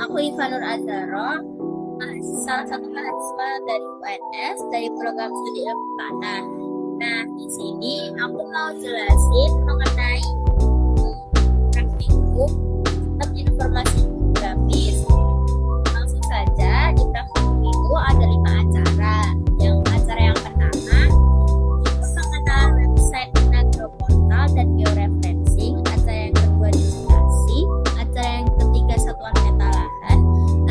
Aku Ivanur Azaro, salah satu mahasiswa dari UNS dari program studi ilmu tanah. Nah, di sini aku mau jelasin mengenai praktikum sistem informasi geografis. Langsung saja, di praktikum itu ada 5 acara. Acara yang pertama itu mengenal website Nagroportal dan georeferencing. Acara yang kedua digitasi. Acara yang ketiga satuan peta lahan.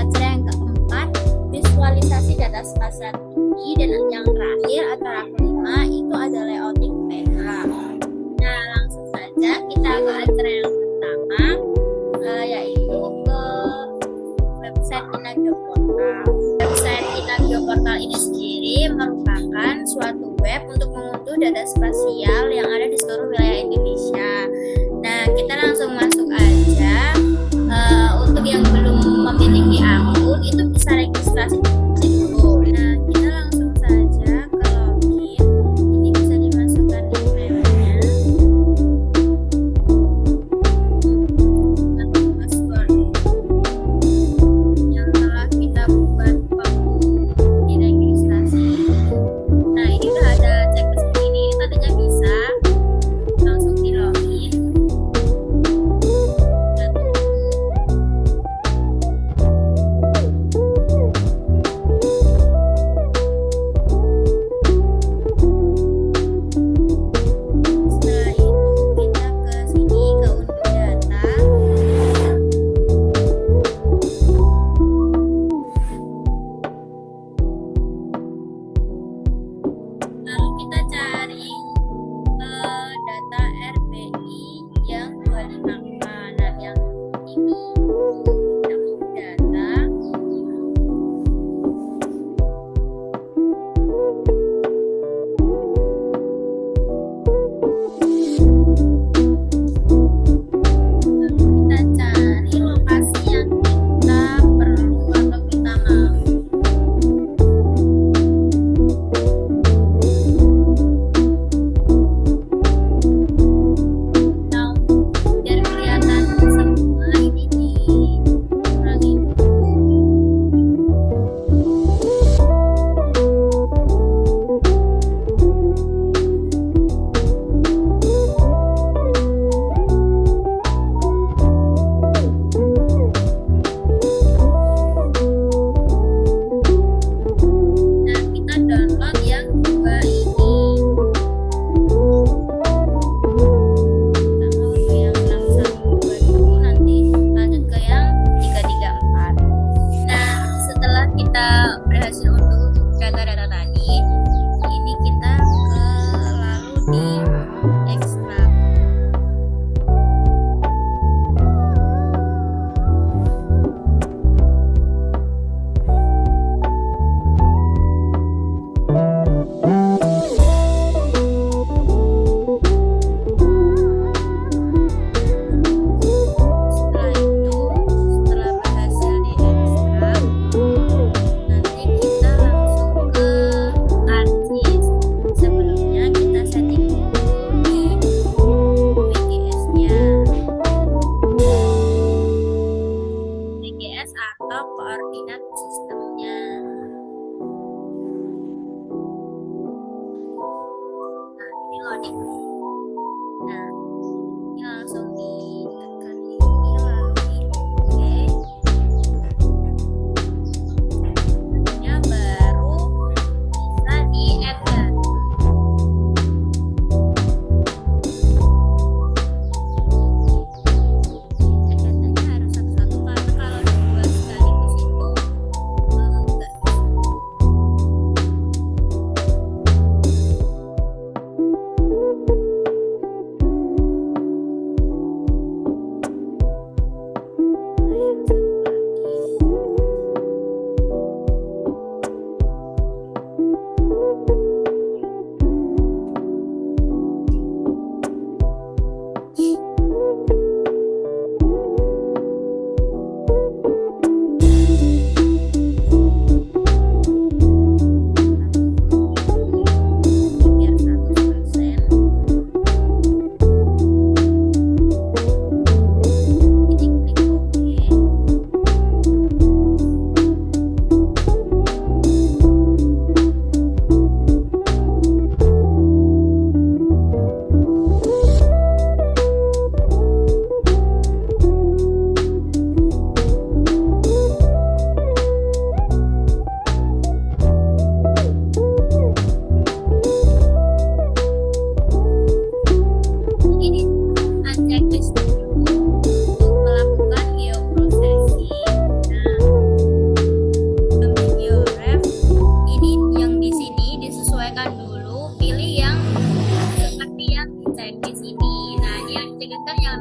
Acara yang keempat visualisasi data spasial tinggi, dan yang terakhir acara kelima itu ada layouting peta. Nah, langsung saja kita ke acara yang pertama, yaitu ke website Nagroportal. Website Nagroportal ini sendiri merupakan suatu web untuk mengunduh data spasial yang ada di seluruh wilayah Indonesia. Nah, kita langsung masuk aja. Untuk yang belum memiliki akun itu bisa registrasi dulu. Nah, kita langsung saja ke login. Ini bisa dimasukkan emailnya, password yang telah kita buat waktu di registrasi. Nah, ini udah ada checklist begini. Tadinya bisa langsung di login.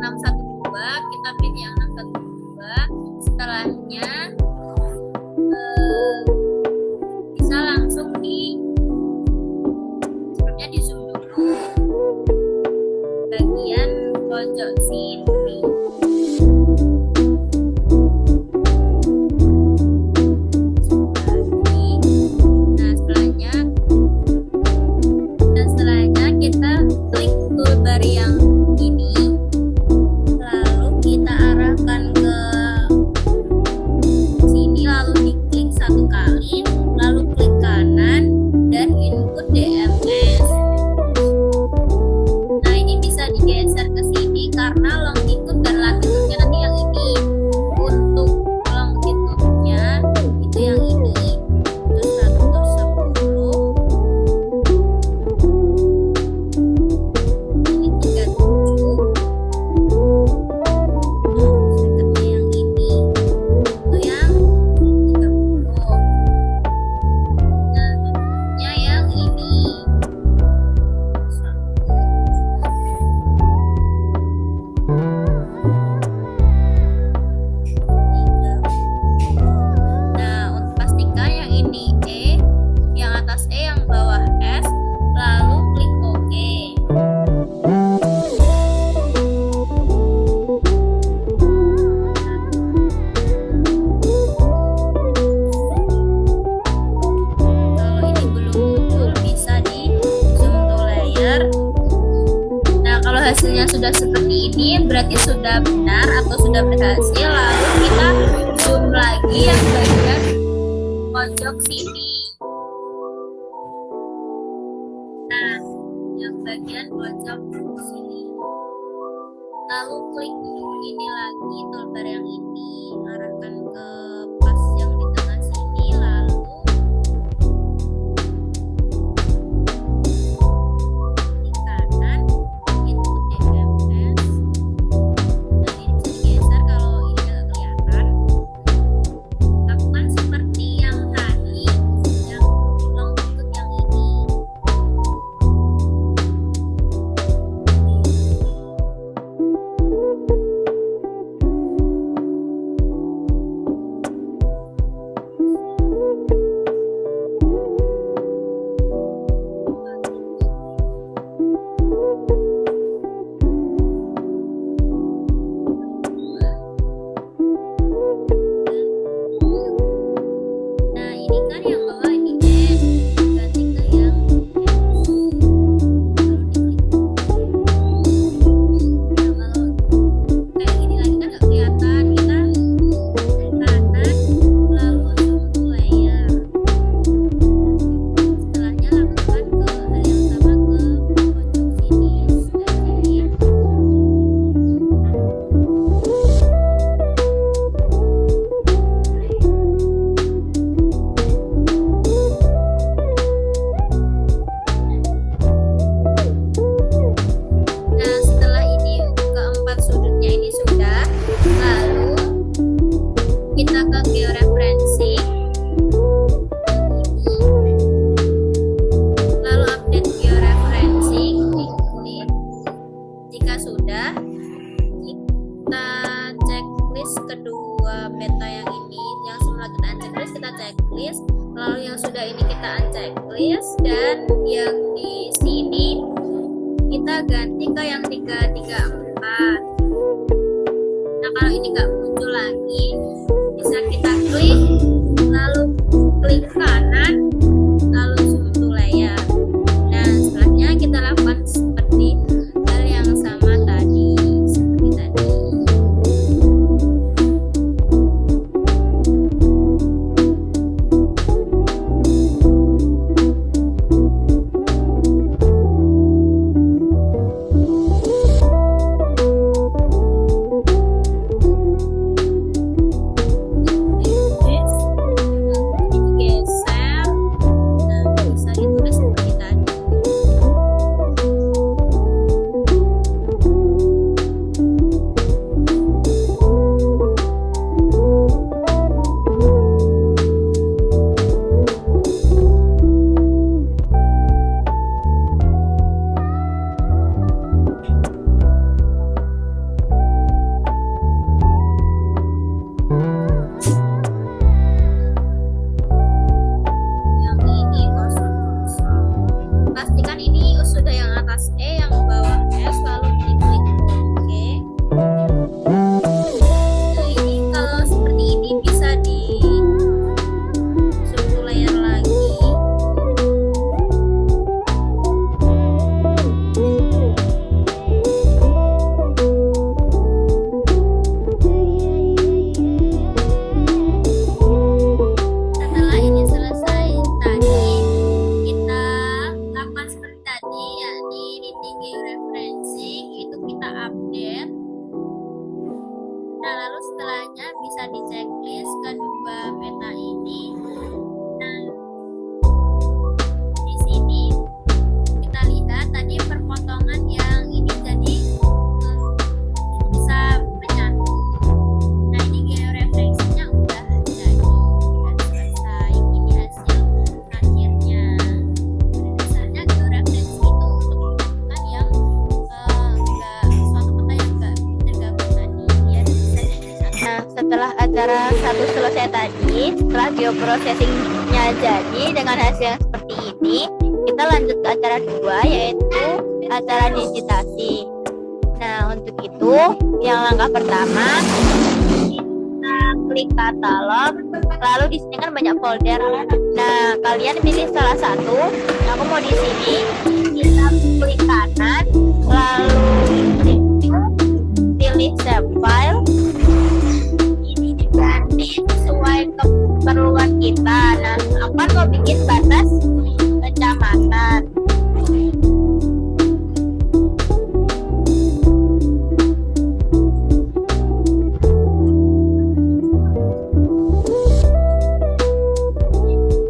612, kita pilih yang 612. Setelahnya bisa langsung sebelumnya di zoom dulu bagian pojok sini. Setelahnya kita klik toolbar yang ini, lalu kita arahkan ke sini, lalu diklik satu kali, lalu klik kanan dan input DMS. Nah, ini bisa digeser ke sini karena longitude dan latitude-nya nanti yang ini. Untuk longitude-nya itu yang ini, itu 110, ini 37, sekatnya yang ini itu yang 30, dan latitude-nya yang ini. Nah, untuk pastikan yang ini E, yang atas E, yang bawah S, lalu klik OK. Kalau ini belum muncul, bisa di zoom to layer. Nah, kalau hasilnya sudah seperti ini, berarti sudah benar atau sudah berhasil. Lalu kita zoom lagi yang bagian pojok sini. Nah, yang bagian pojok sini. Lalu klik ini lagi, toolbar yang ini, arahkan ke pas yang di tengah sini, lalu di kanan input DMS. Nah, ini bisa digeser kalau ini agak kelihatan. Lakukan seperti yang tadi, yang longitude yang ini. Nah, ini kan yang bawah ini M, ganti ke yang S. Lalu diklik. Nah, kalau kayak gini lagi kan nggak kelihatan, kita kanan, lalu zoom to layer. Setelahnya lakukan ke hal yang sama ke pojok sini dan sini. Nah, setelah ini keempat sudutnya ini sudah, lalu kita ke georeferencing ini, lalu update georeferencing, diklik. Jika sudah, kita checklist kedua peta yang ini, yang semula kita unchecklist, kita checklist, lalu yang sudah ini kita unchecklist, dan yang di sini kita ganti ke yang 334. Nah, kalau ini nggak muncul lagi, bisa kita klik, lalu klik kanan, lalu zoom to layer. Nah, setelahnya kita lakukan seperti hal yang sama tadi, seperti tadi. di checklist kedua peta ini. Nah, di sini kita lihat tadi perpotongan yang ini jadi bisa menyatu. Nah, ini georeferensinya udah jadi, udah selesai. Ini hasil akhirnya. Pada dasarnya georeferensi itu untuk menentukan yang suatu peta yang enggak tergabung tadi, biar bisa jadi satu. Nah, setelah acara 1 selesai tadi, setelah geoprocessingnya jadi dengan hasil yang seperti ini, kita lanjut ke acara 2, yaitu acara digitasi. Nah, untuk itu yang langkah pertama kita klik katalog, lalu di sini kan banyak folder. Nah, kalian pilih salah satu. Aku mau di sini. Kita klik kanan, lalu pilih save file. Ini diganti sesuai keperluan kita. Nah, aku kan mau bikin batas kecamatan.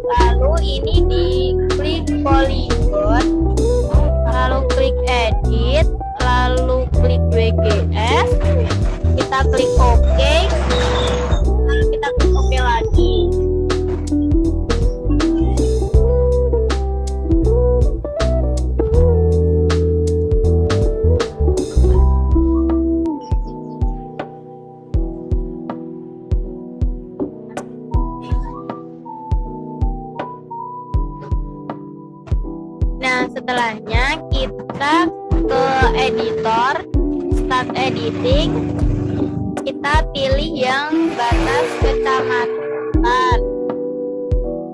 Lalu ini diklik polygon, lalu klik edit, lalu klik WGS, kita klik OK, lalu kita klik OK lagi. Nah, setelahnya kita ke editor, start editing, kita pilih yang batas kecamatan,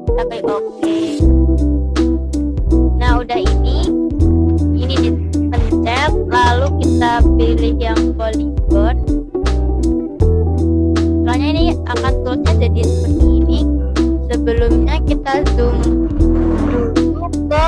kita klik OK. Nah, udah ini dipencet, lalu kita pilih yang polygon. Setelahnya ini akan toolsnya jadi seperti ini. Sebelumnya kita zoom dulu ke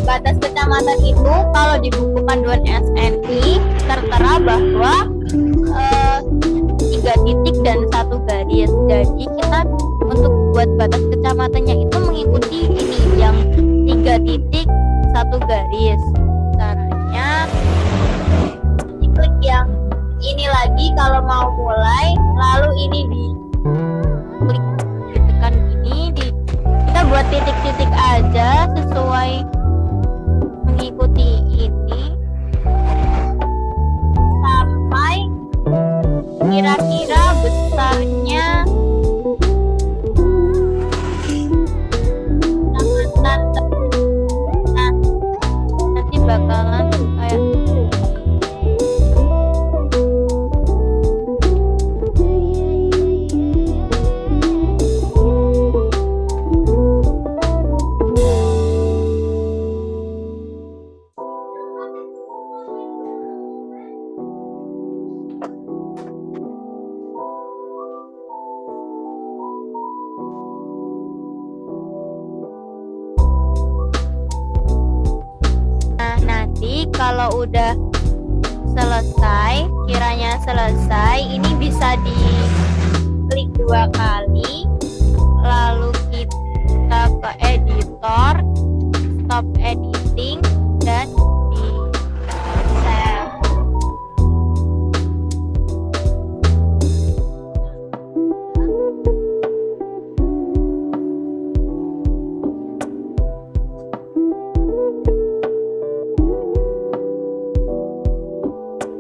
batas kecamatan itu kalau di buku panduan SNI tertera bahwa 3 titik dan 1 garis. Jadi kita untuk buat batas kecamatannya itu mengikuti ini yang 3 titik 1 garis. Caranya diklik yang ini lagi kalau mau mulai, lalu ini diklik ditekan ini kita buat titik-titik aja sesuai mengikuti ini sampai kira-kira besarnya kecamatan. Nah, nanti bakalan kayak kalau udah selesai, kiranya selesai, ini bisa diklik 2 kali, lalu kita ke editor, stop editing, dan di save.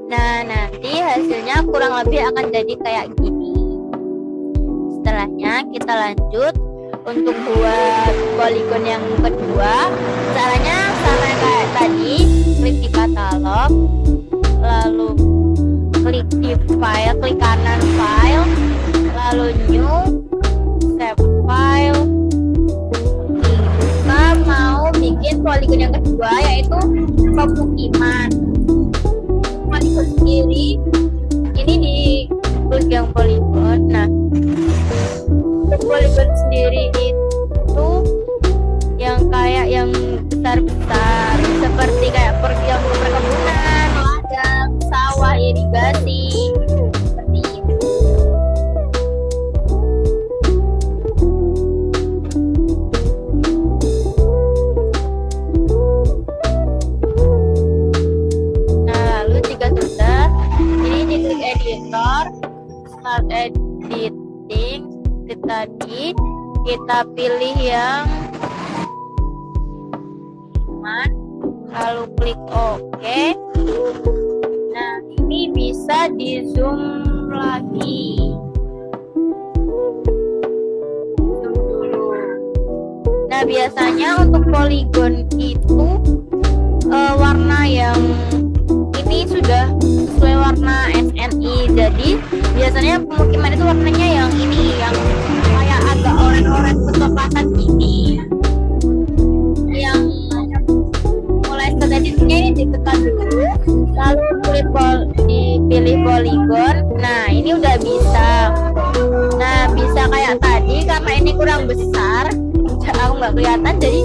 Nah, nanti hasilnya kurang lebih akan jadi kayak gini. Setelahnya kita lanjut untuk buat polygon yang kedua. Caranya sama kayak tadi, klik di katalog, lalu klik di file, klik kanan file, lalu new, save file. Kita mau bikin polygon yang kedua, yaitu pemukiman. Polygon sendiri ini start editing tadi, kita pilih yang lalu klik OK. Nah, ini bisa di zoom lagi. Zoom dulu. Nah, biasanya untuk poligon itu warna yang ini sudah sesuai warna SNI. Jadi biasanya pemukiman itu warnanya yang ini, yang kayak agak oranye-oranye kecoklatan ini. Yang mulai editnya ini ditekan dulu, lalu dipilih polygon. Nah, ini udah bisa. Nah, bisa kayak tadi, karena ini kurang besar, aku nggak kelihatan, jadi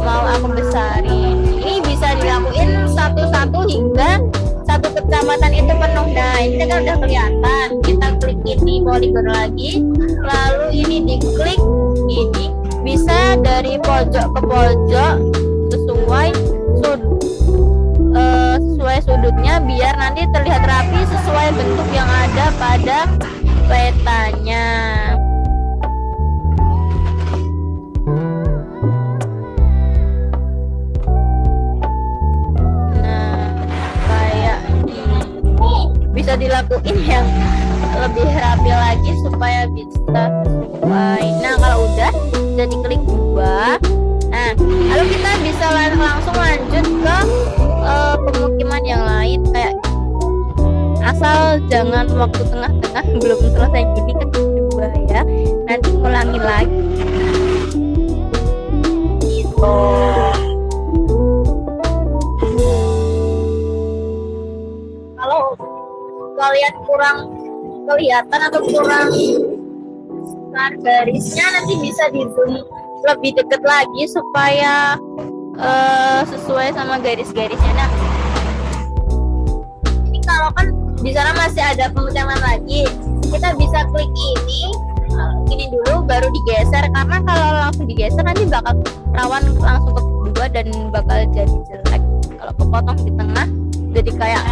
mau aku besarin. Ini bisa dilakuin satu-satu hingga satu kecamatan itu penuh. Nah, ini kan udah kelihatan. Kita klik ini polygon lagi, lalu ini diklik ini, bisa dari pojok ke pojok sesuai sudutnya, biar nanti terlihat rapi sesuai bentuk yang ada pada petanya. Nah, kayak ini bisa dilakuin yang lebih rapi lagi supaya bisa sesuai. Nah, kalau udah diklik 2. Nah, lalu kita bisa langsung lanjut ke pemukiman yang lain, kayak asal jangan waktu tengah-tengah belum selesai gini kan bahaya, nanti ngulangin lagi gitu. Kalau kalian kurang kelihatan atau kurang besar garisnya, nanti bisa di zoom lebih dekat lagi supaya sesuai sama garis-garisnya. Nah, ini kalau kan di sana masih ada pemukiman lagi, kita bisa klik ini dulu baru digeser, karena kalau langsung digeser nanti bakal rawan langsung ke kedua dan bakal jadi jelek. Kalau kepotong di tengah jadi kayak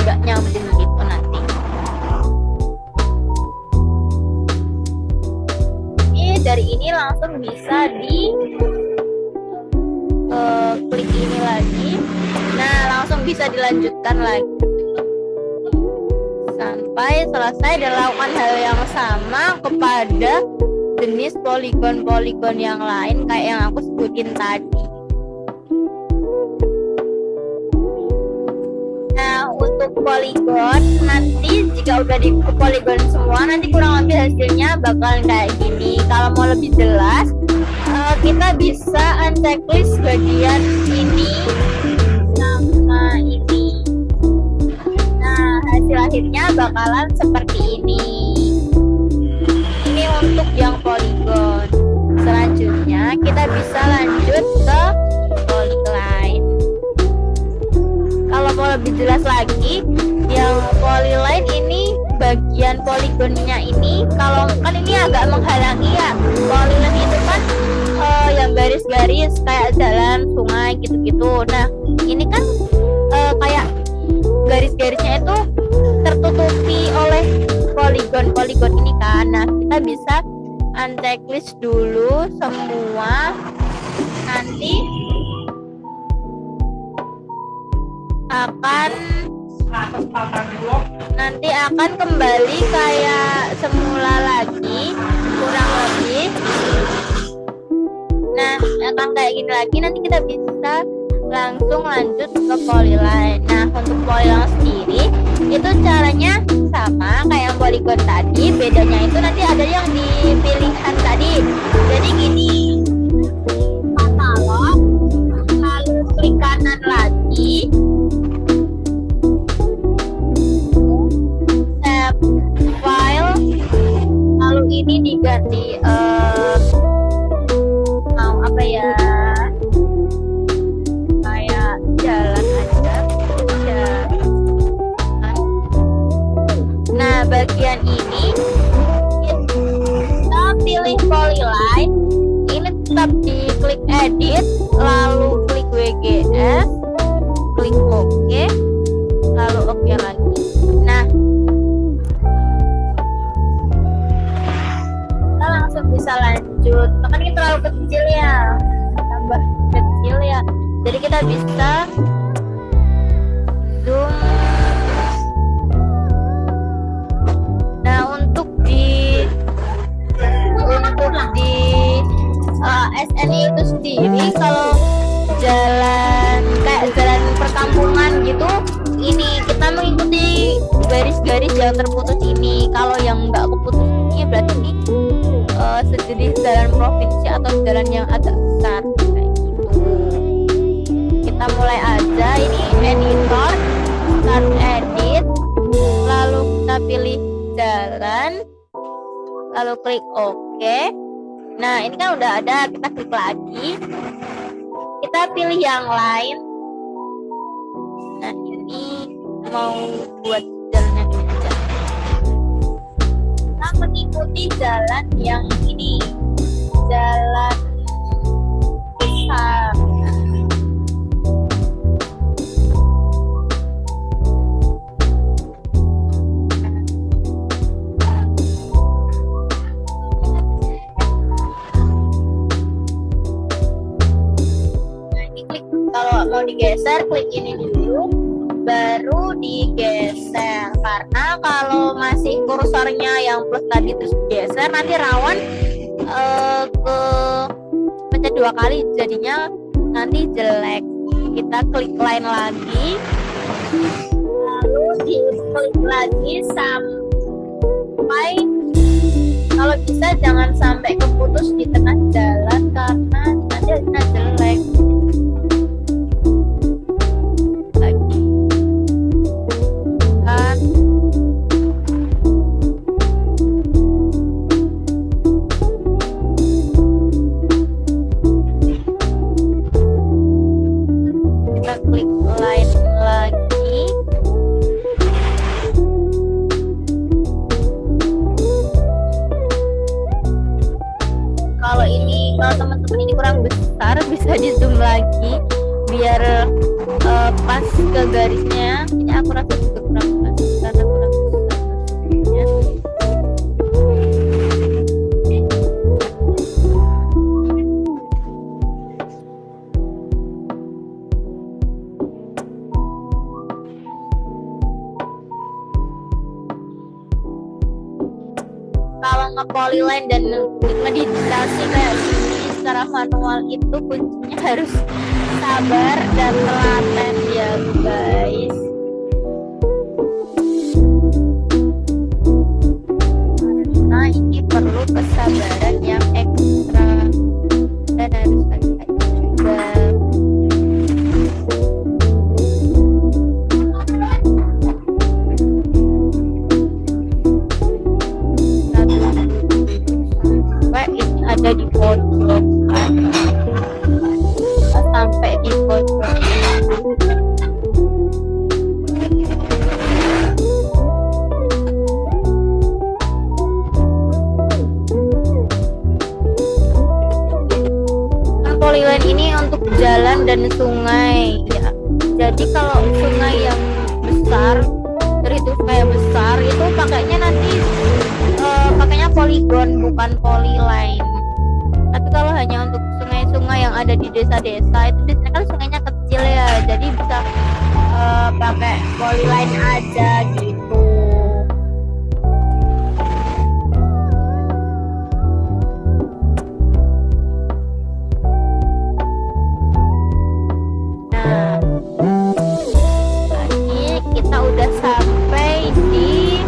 nggak nyambung gitu nanti. Ini dari ini langsung bisa di klik ini lagi. Nah, langsung bisa dilanjutkan lagi sampai selesai dan lakukan hal yang sama kepada jenis poligon-poligon yang lain kayak yang aku sebutin tadi. Nah, untuk poligon nanti jika udah di poligon semua, nanti kurang lebih hasilnya bakal kayak gini. Kalau mau lebih jelas, kita bisa unchecklist bagian ini sama ini. Nah, hasil akhirnya bakalan seperti ini. Ini untuk yang poligon. Selanjutnya kita bisa lanjut ke polyline. Kalau mau lebih jelas lagi, yang polyline ini bagian poligonnya ini, kalau kan ini agak menghalangi ya. Polyline itu kan yang garis-garis kayak jalan, sungai gitu-gitu. Nah, ini kan kayak garis-garisnya itu tertutupi oleh poligon-poligon ini kan. Nah, kita bisa unchecklist dulu semua. Nanti akan kembali kayak semula lagi, kurang lebih. Nah, akan kayak gini lagi. Nanti kita bisa langsung lanjut ke polyline. Nah, untuk polyline sendiri itu caranya sama kayak yang polygon tadi, bedanya itu nanti ada yang di pilihan tadi. Jadi gini, katalog, lalu klik kanan lagi, save file, lalu ini diganti mau apa ya, kayak jalan aja ya. Nah, bagian ini kita pilih polyline, ini tetap diklik edit, lalu klik WGS, klik OK, lalu OK lagi. Nah, kita bisa zoom. Nah, untuk di SNI itu sendiri, kalau jalan kayak jalan perkampungan gitu, ini kita mengikuti garis-garis yang terputus ini. Kalau yang nggak keputus ini berarti ini sejenis jalan provinsi atau jalan yang agak besar kayak gitu. Kita mulai aja, ini editor, start edit, lalu kita pilih jalan, lalu klik OK. Nah, ini kan udah ada, kita klik lagi, kita pilih yang lain. Nah, ini mau buat jalannya ini aja. Kita mengikuti jalan yang ini, jalan besar. Kalau mau digeser, klik ini dulu, baru digeser. Karena kalau masih kursornya yang plus tadi terus digeser, nanti rawan ke pencet 2 kali, jadinya nanti jelek. Kita klik line lagi, lalu diklik lagi sampai, kalau bisa jangan sampai keputus di tengah jalan karena nanti hasilnya jelek. Klik line lagi, kalau teman-teman ini kurang besar bisa di zoom lagi biar pas ke garisnya. Ini aku rasa juga kurang pas karena kurang besar zoomnya. Kalau nge-polyline dan ngeditasi kayak gini secara manual itu kuncinya harus sabar dan telaten ya guys. Karena ini perlu kesabaran yang ekstra dan harus hati-hati juga. Ada di pojok kan, sampai di pojok. Polyline ini untuk jalan dan sungai ya. Jadi kalau sungai yang besar, itu kayak besar itu pakainya nanti pakainya poligon bukan polyline. Tapi kalau hanya untuk sungai-sungai yang ada di desa-desa itu biasanya kan sungainya kecil ya, jadi bisa pakai polyline aja gitu. Nah, ini kita udah sampai di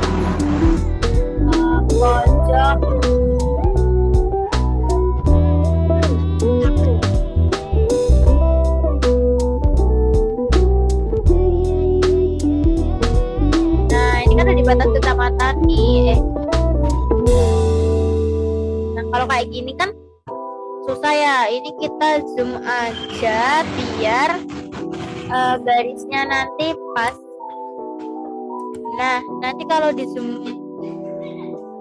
pojok. Di batas kecamatan nih. Nah, kalau kayak gini kan susah ya. Ini kita zoom aja biar garisnya nanti pas. Nah, nanti kalau di zoom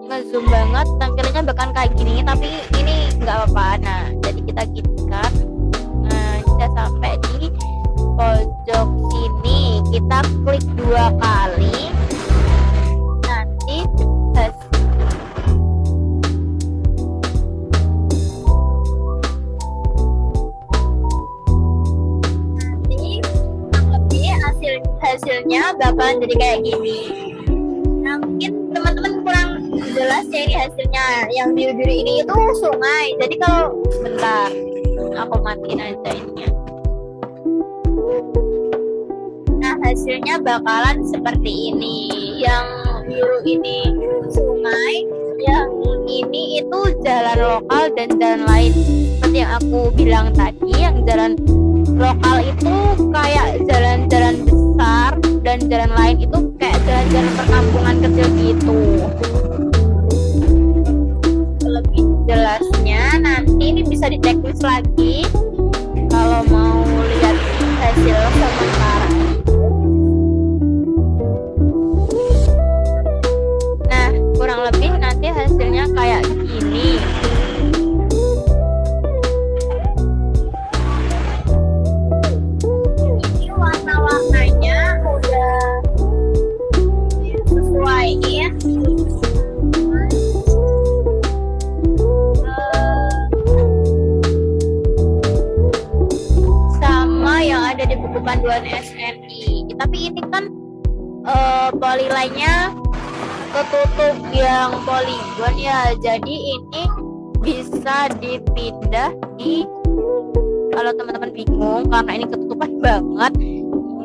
ngezoom banget tampilannya bahkan kayak gini, tapi ini nggak apa-apa. Nah, jadi kita ginikan. Nah, bisa sampai di pojok sini. Kita klik 2 kali. hasilnya bakalan jadi kayak gini. Nah, mungkin teman-teman kurang jelas ya ini hasilnya. Yang biru-biru ini itu sungai. Jadi kalau bentar, aku matiin aja ininya. Nah, hasilnya bakalan seperti ini. Yang biru ini sungai, yang ini itu jalan lokal dan jalan lain. Seperti yang aku bilang tadi, yang jalan lokal itu kayak jalan-jalan besar dan jalan lain itu kayak jalan-jalan perkampungan kecil gitu. Lebih jelasnya nanti ini bisa di checklist lagi kalau mau lihat hasil sementara. Nah, kurang lebih nanti hasilnya kayak gini. Ini warna-warnanya udah sesuaiin sama yang ada di buku panduan SNI. Tapi ini kan polyline-nya ketutup yang poligon ya, jadi ini bisa dipindah di, kalau teman-teman bingung karena ini ketutupan banget,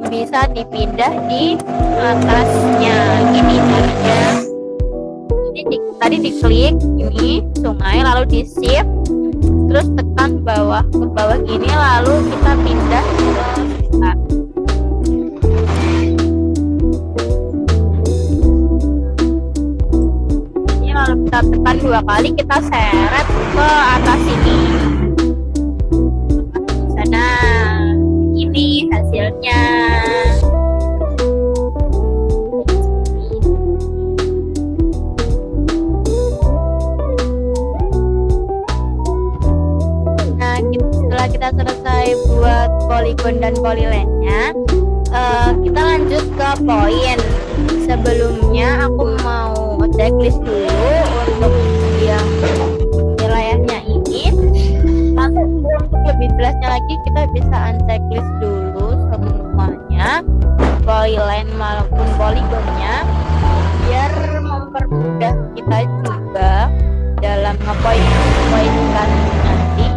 bisa dipindah di atasnya. Ini caranya. Ini tadi diklik ini sungai, lalu di shift, terus tekan bawah ke bawah gini, lalu kita pindah ke atas. Lalu kita tekan 2 kali, kita seret ke atas sini. Sana ini hasilnya. Nah, setelah kita selesai buat poligon dan polyline-nya, kita lanjut ke poin. Sebelumnya aku mau checklist dulu untuk yang wilayahnya ini. Lalu untuk lebih jelasnya lagi kita bisa unchecklist dulu semuanya, polyline maupun poligonnya, biar mempermudah kita juga dalam ngepoin-poinkan nanti.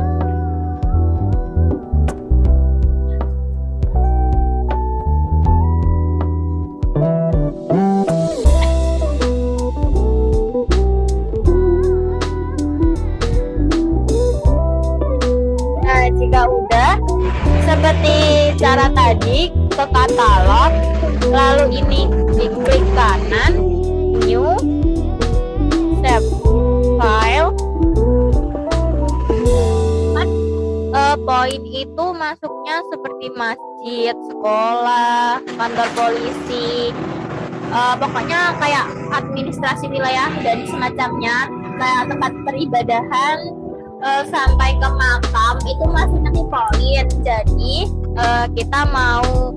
Jika udah seperti cara tadi, ke katalog, lalu ini diklik kanan, new, save file. Poin itu masuknya seperti masjid, sekolah, kantor polisi, pokoknya kayak administrasi wilayah dan semacamnya, kayak tempat peribadahan, sampai ke makam itu masih nanti poin. Jadi kita mau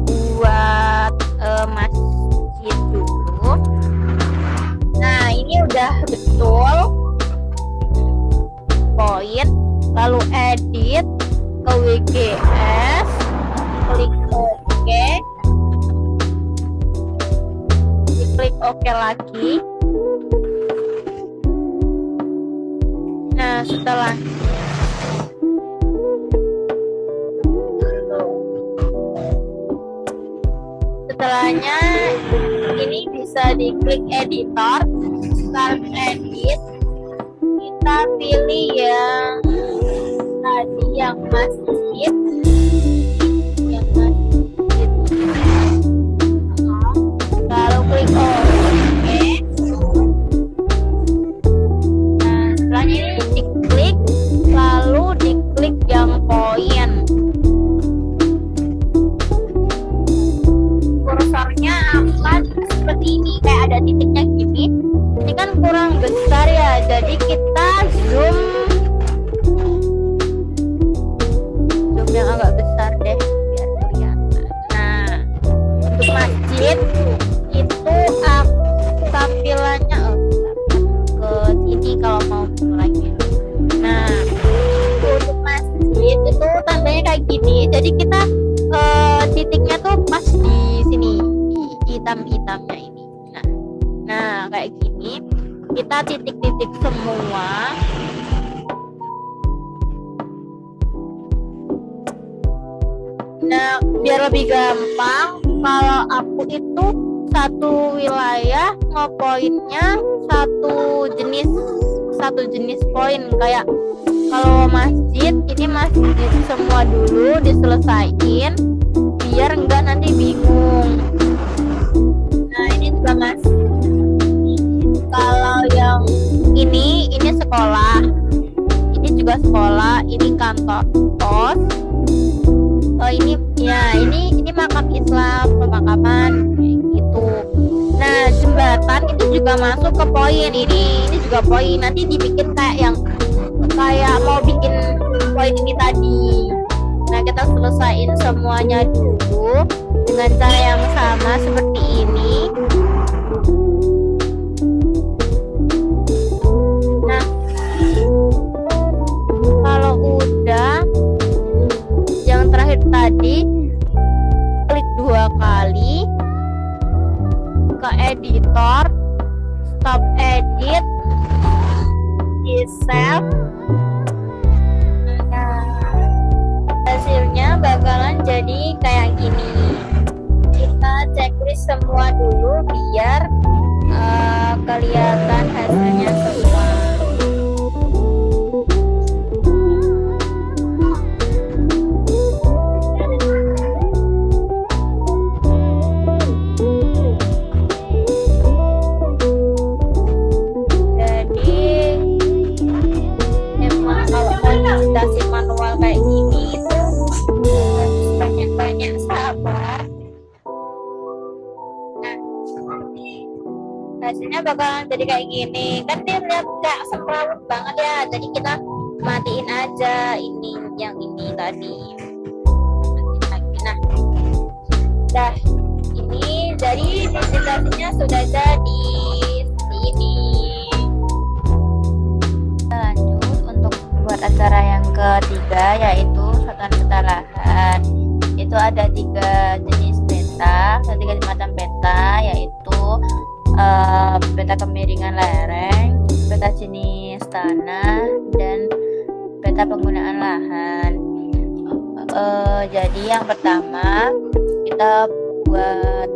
buat masjid dulu. Nah, ini udah betul poin, lalu edit ke WGS, klik OK, diklik OK lagi. Nah, setelahnya ini bisa diklik editor, start edit, kita pilih yang tadi yang masjid, lalu klik OK. Nah, setelahnya ini diklik, lalu diklik yang poin. Kursornya akan seperti ini, kayak ada titiknya gini. Ini kan kurang besar ya, jadi kita zoom yang agak besar deh biar kelihatan. Nah, untuk masjid itu tampilannya ke sini kalau mau lagi. Nah, untuk masjid itu tandanya kayak gini, jadi kita titiknya tuh pas di sini. hitam-hitamnya ini. Nah kayak gini kita titik-titik semua. Nah biar lebih gampang, kalau aku itu satu wilayah ngepoinnya satu jenis poin. Kayak kalau masjid, ini masjid semua dulu diselesain biar enggak nanti bingung. Nah ini juga masjid. Kalau yang ini sekolah, ini juga sekolah, ini kantor pos. Oh ini ya ini makam Islam, pemakaman kayak gitu. Nah jembatan itu juga masuk ke poin ini juga poin. Nanti dibikin kayak mau bikin poin ini tadi. Nah kita selesaiin semuanya dulu dengan cara yang sama seperti ini. Nah kalau udah, yang terakhir tadi klik 2 kali ke editor, stop edit, di save. Hasilnya bakalan jadi kayak gini. Kita checklist semua dulu biar kelihatan hasilnya semua. Manual kayak gini itu banyak sabar. Nah hasilnya bakalan jadi kayak gini. Kan dia lihat nggak semrawut banget ya, jadi kita matiin aja yang ini tadi. Nah dah ini jadi presentasinya sudah jadi seperti ini. Buat acara yang ketiga, yaitu satuan peta lahan. Itu ada 3 jenis peta, 3 macam peta, yaitu peta kemiringan lereng, peta jenis tanah, dan peta penggunaan lahan. Jadi yang pertama kita buat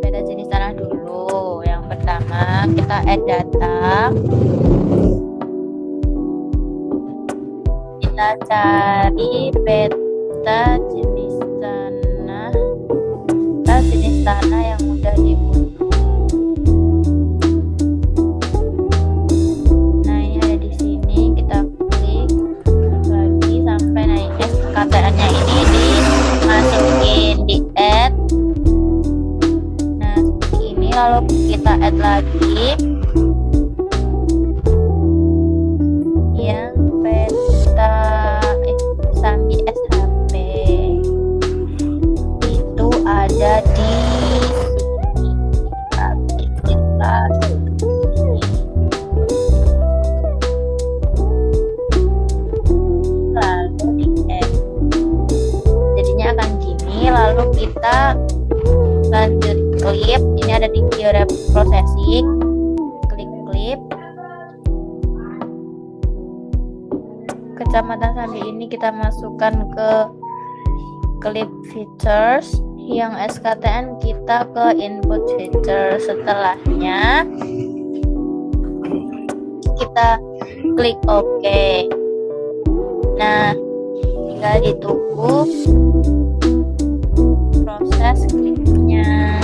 peta jenis tanah dulu. Yang pertama kita add data. Kita cari peta jenis tanah yang udah diunduh. Nah ini ada di sini, kita klik lagi sampai naik SKTN-nya ini dimasukin di add. Nah seperti ini, lalu kita add lagi yang Sambi SHP itu ada di sini. Kita lalu di add, jadinya akan gini. Lalu kita lanjut klip. Ini ada di QRF processing, klik klip. Kecamatan Sambi ini kita masukkan ke clip features, yang SKTN kita ke input feature. Setelahnya kita klik OK. Nah tinggal ditunggu proses kliknya.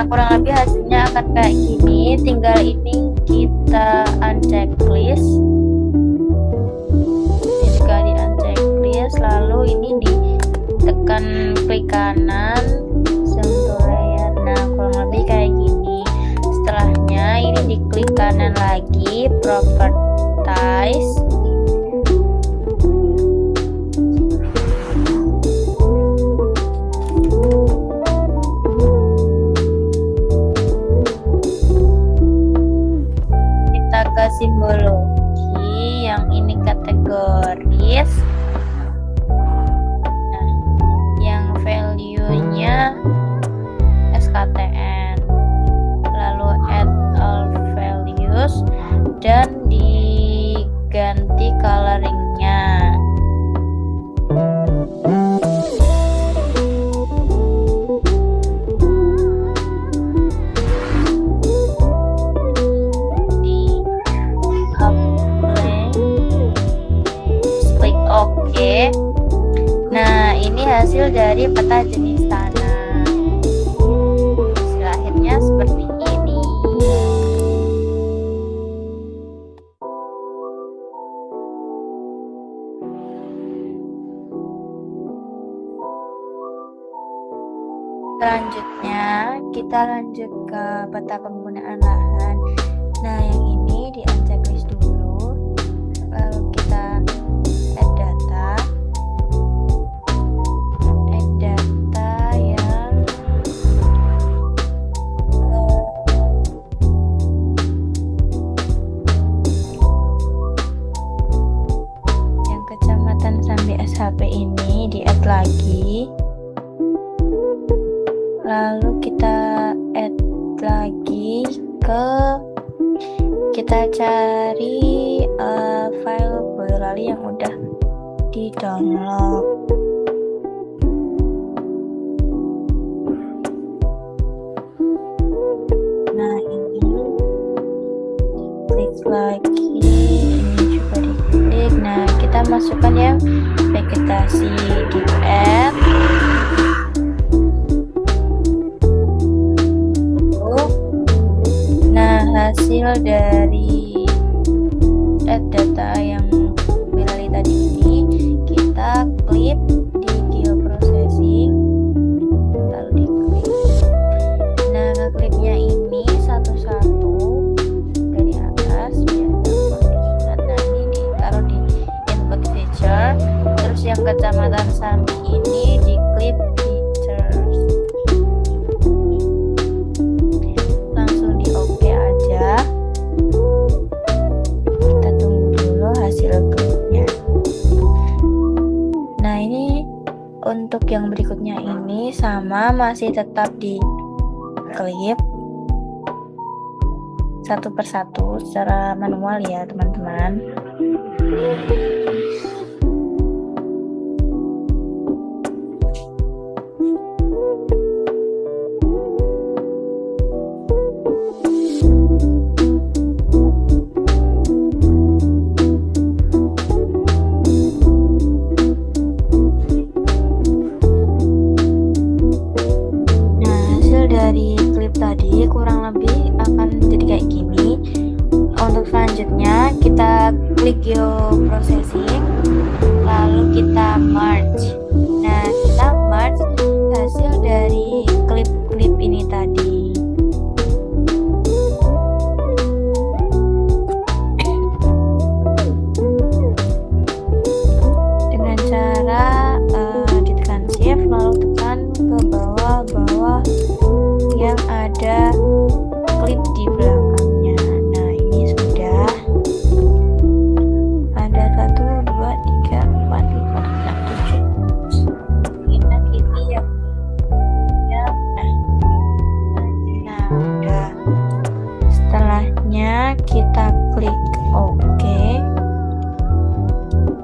Kurang lebih hasilnya akan kayak gini. Tinggal ini kita unchecklist. Ini juga di unchecklist. Lalu ini ditekan klik kanan sentuh layer. Nah kurang lebih kayak gini. Setelahnya ini diklik kanan lagi, properties. simbologi, yang ini kategoris. Nah, yang value-nya SKTN, lalu add all values, dan diganti coloringnya. Nah, ini hasil dari peta jenis tanah. Hasil akhirnya seperti ini. Selanjutnya, kita lanjut ke peta penggunaan lahan. Nah, yang ini di checklist dulu. Lalu kita add data yang kecamatan Sambi SHP ini di add lagi. Lalu kita add lagi kita cari file Boyolali yang udah di download. Nah, ini klik lagi, ini juga diklik. Nah, kita masukkan yang vegetasi di add. Hasil dari add data yang Boyolali tadi ini kita klik di geoprocessing, lalu diklik. Nah, ngeklipnya ini satu-satu dari atas biar gampang. Nah, ini ditaruh di input feature, terus yang kecamatan Sambi ini diklip features. Kita tunggu dulu hasil klipnya. Nah, ini untuk yang berikutnya ini sama, masih tetap di klip satu persatu secara manual ya teman-teman. Dari klip tadi kurang lebih akan jadi kayak gini. Untuk selanjutnya kita klik geoprocessing, lalu kita merge. Nah, kita merge hasil dari klip-klip ini tadi. Dengan cara ditekan shift lalu tekan ke bawah yang ada klip di belakangnya. Nah, ini sudah ada 1, 2, 3, 4, 5, 6, 7. Kita pilih yang nah, udah. Setelahnya kita klik OK.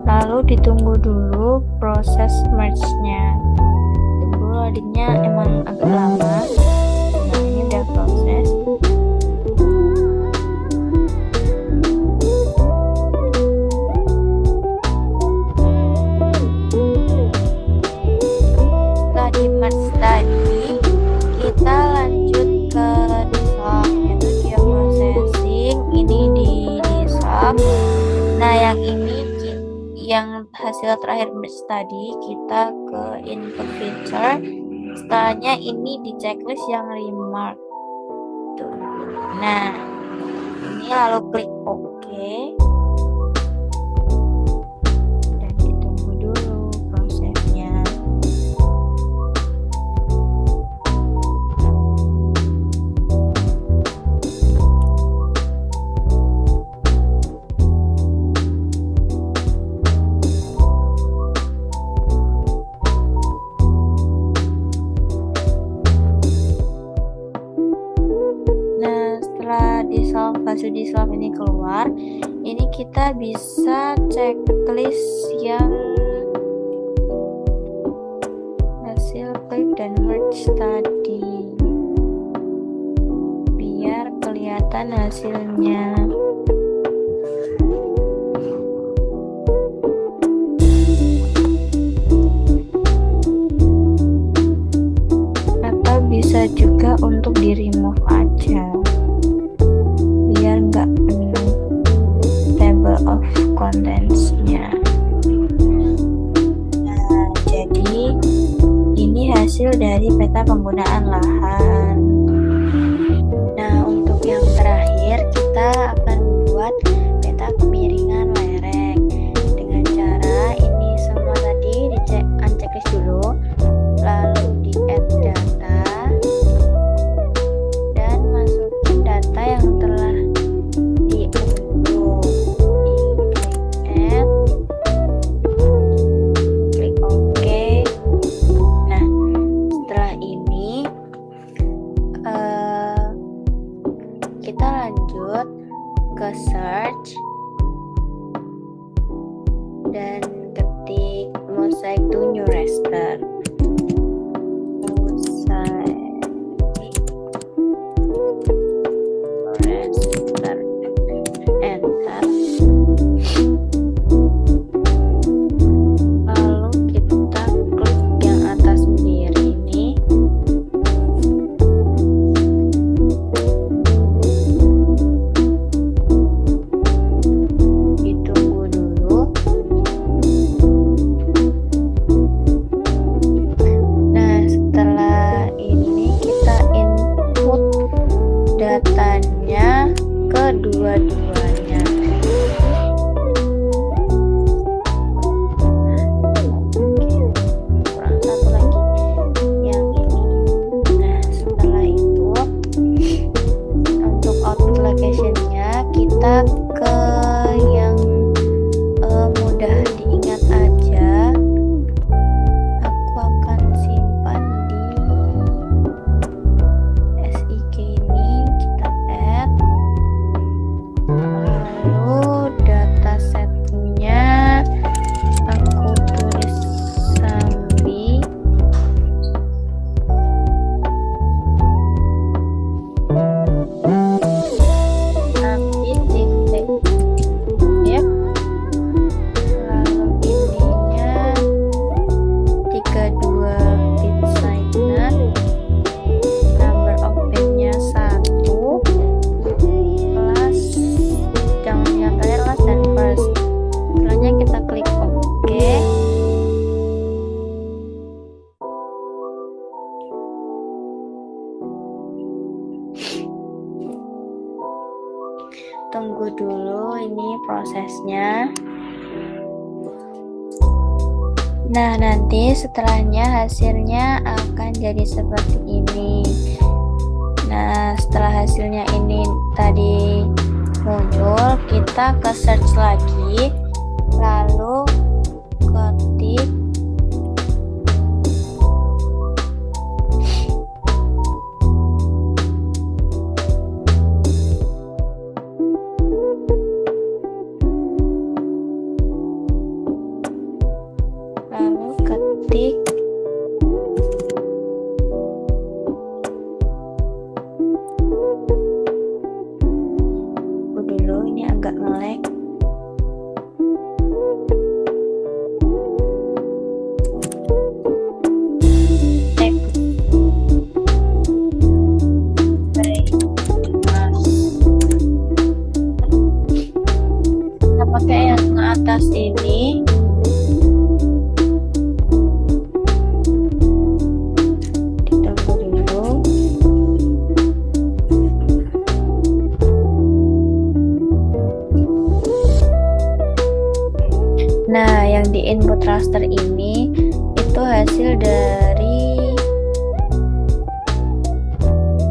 Lalu ditunggu dulu proses merge-nya. Tunggu loadingnya emang agak lama. Proses. Setelah di merge tadi, kita lanjut ke DSOC, yaitu geoprocessing. Ini di DSOC. Nah, yang ini yang hasil terakhir merge tadi, kita ke input feature. Setelahnya ini di checklist yang remark. Nah, ini lalu klik OK dan ditunggu dulu prosesnya. slide ini keluar, ini kita bisa checklist yang hasil klik dan merge tadi biar kelihatan hasilnya. Atau bisa juga untuk di remove aja biar nggak penuh table of contents-nya. Nah, jadi ini hasil dari peta penggunaan lahan. Nah, untuk yang terakhir kita akan buat peta kemiringan lereng dengan cara ini semua tadi dicek unchecklist dulu, lalu di add data dan masukin data yang telah diunduh. Di add, klik OK. Nah, setelah ini kita lanjut ke search dan ketik mosaic to new raster. Raster, enter. Lalu kita klik yang atas sendiri ini. Ditunggu dulu. Nah, setelah ini kita input datanya kedua-duanya. Kurang satu lagi yang ini. Nah, setelah itu untuk output location-nya kita ke yang mudah diingat aja. Aku akan simpan di SIG ini, kita add, lalu datasetnya aku tulis Sambi. Sambi titik ya, lalu ininya 32 bit signer, number of bitnya 1 plus jangan yang terakhir last dan first. Setelahnya kita klik OK. Tunggu dulu ini prosesnya. Nah, nanti setelahnya hasilnya akan jadi seperti ini. Nah, setelah hasilnya ini tadi muncul, kita ke search lagi, lalu ketik dulu, ini agak nge-lag. Kita pakai yang atas ini. Nah, yang di input raster ini itu hasil dari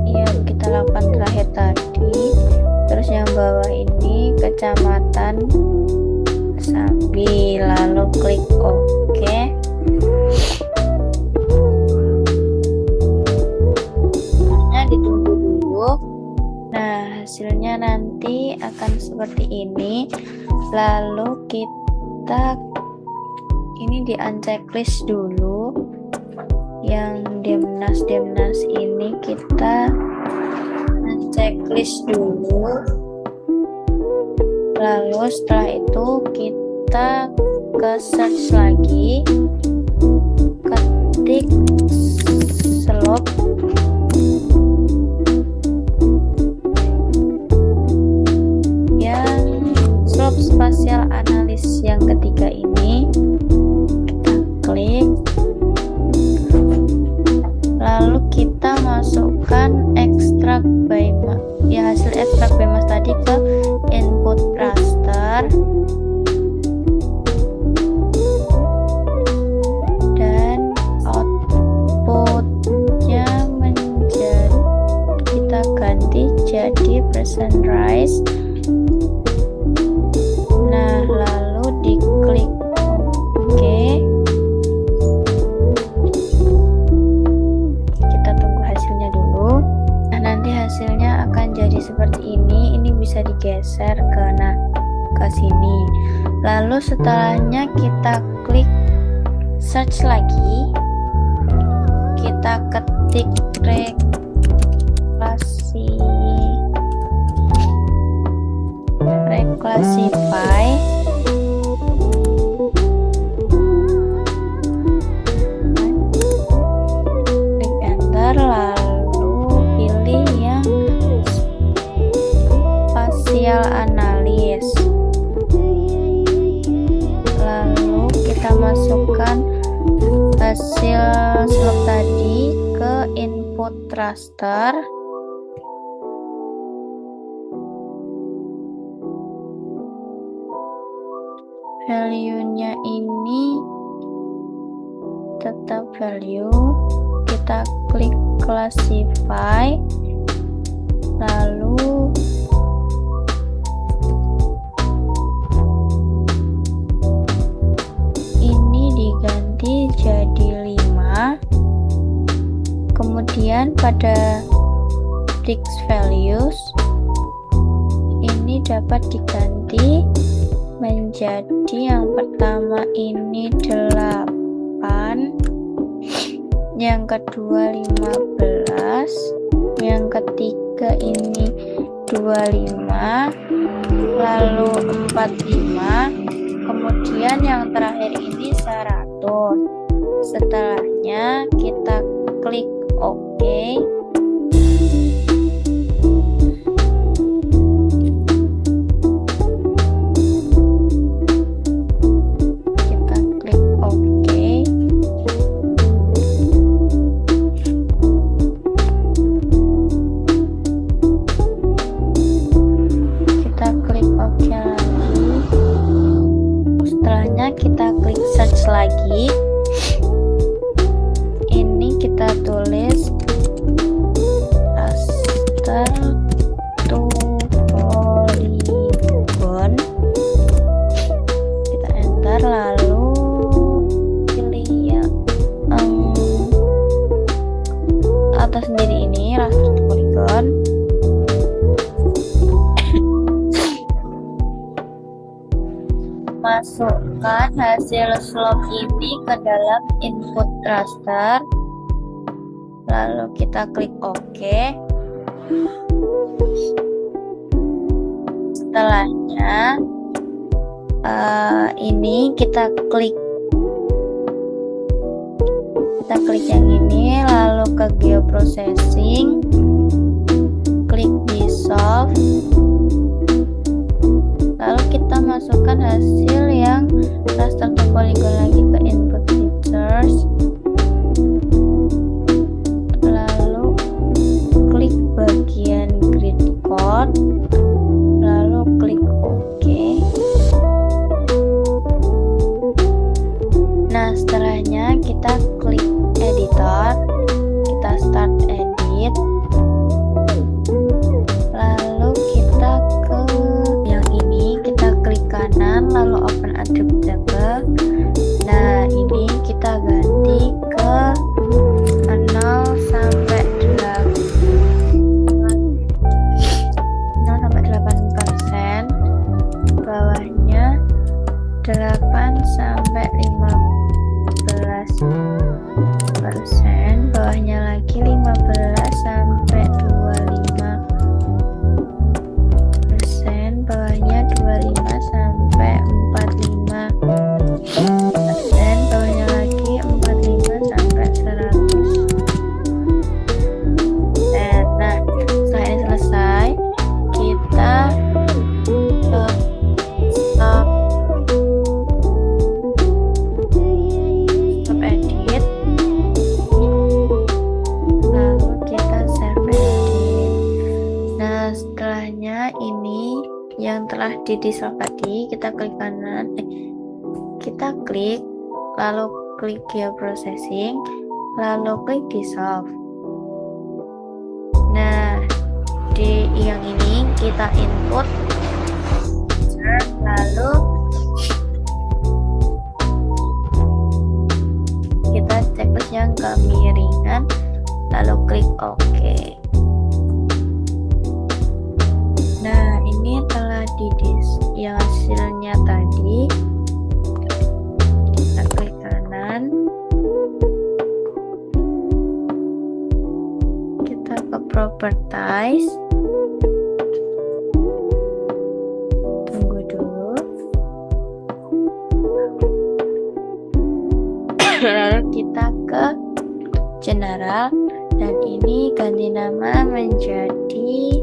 yang kita lakukan terakhir tadi. Terus yang bawah ini kecamatan Sambi, lalu klik OK. Nah, ditunggu dulu. Nah, hasilnya nanti nanti akan seperti ini. Lalu kita ini di unchecklist dulu. Yang Demnas ini kita unchecklist dulu. Lalu setelah itu kita ke search lagi, ketik slope, yang slope spatial analysis yang ketiga ini kita klik, lalu kita masukkan extract by hasil extract by mass tadi ke input raster, dan outputnya kita ganti jadi percent rise. Nah, lalu diklik OK. Kita tunggu hasilnya dulu. Nah, nanti hasilnya akan jadi seperti ini. Ini bisa digeser ke sini. Lalu setelahnya kita klik search lagi. Kita ketik reclassify, klik enter, lalu pilih yang spatial analysis, lalu kita masukkan hasil slope tadi ke input raster. Value-nya ini tetap value, kita klik classify, lalu ini diganti jadi 5. Kemudian pada prix values ini dapat diganti menjadi yang pertama ini 8, yang kedua 15, yang ketiga ini 25, lalu 45, kemudian yang terakhir ini 100. Setelahnya kita klik OK. Kita klik search lagi, ini kita tulis raster to polygon, kita enter, lalu pilih yang atas sendiri ini raster to polygon. Masukkan hasil slope ini ke dalam input raster, lalu kita klik OK. Setelahnya ini kita klik yang ini, lalu ke geoprocessing, klik dissolve, lalu kita masukkan hasil yang raster to polygon lagi ke input features, lalu klik bagian grid code, lalu klik OK. Nah, setelahnya kita klik editor, kita start edit, lalu kita ke yang ini, kita klik kanan, lalu open attribute table. Nah, ini kita ganti ke 0 sampai 8, 0 sampai 18. yang telah di dissolve tadi, kita klik kanan, kita klik, lalu klik geoprocessing, lalu klik dissolve. Nah, di yang ini kita input, lalu kita checklist yang kemiringan, lalu klik OK. Nah, ini telah yang hasilnya tadi. Kita klik kanan, kita ke properties, tunggu dulu, lalu kita ke general, dan ini ganti nama menjadi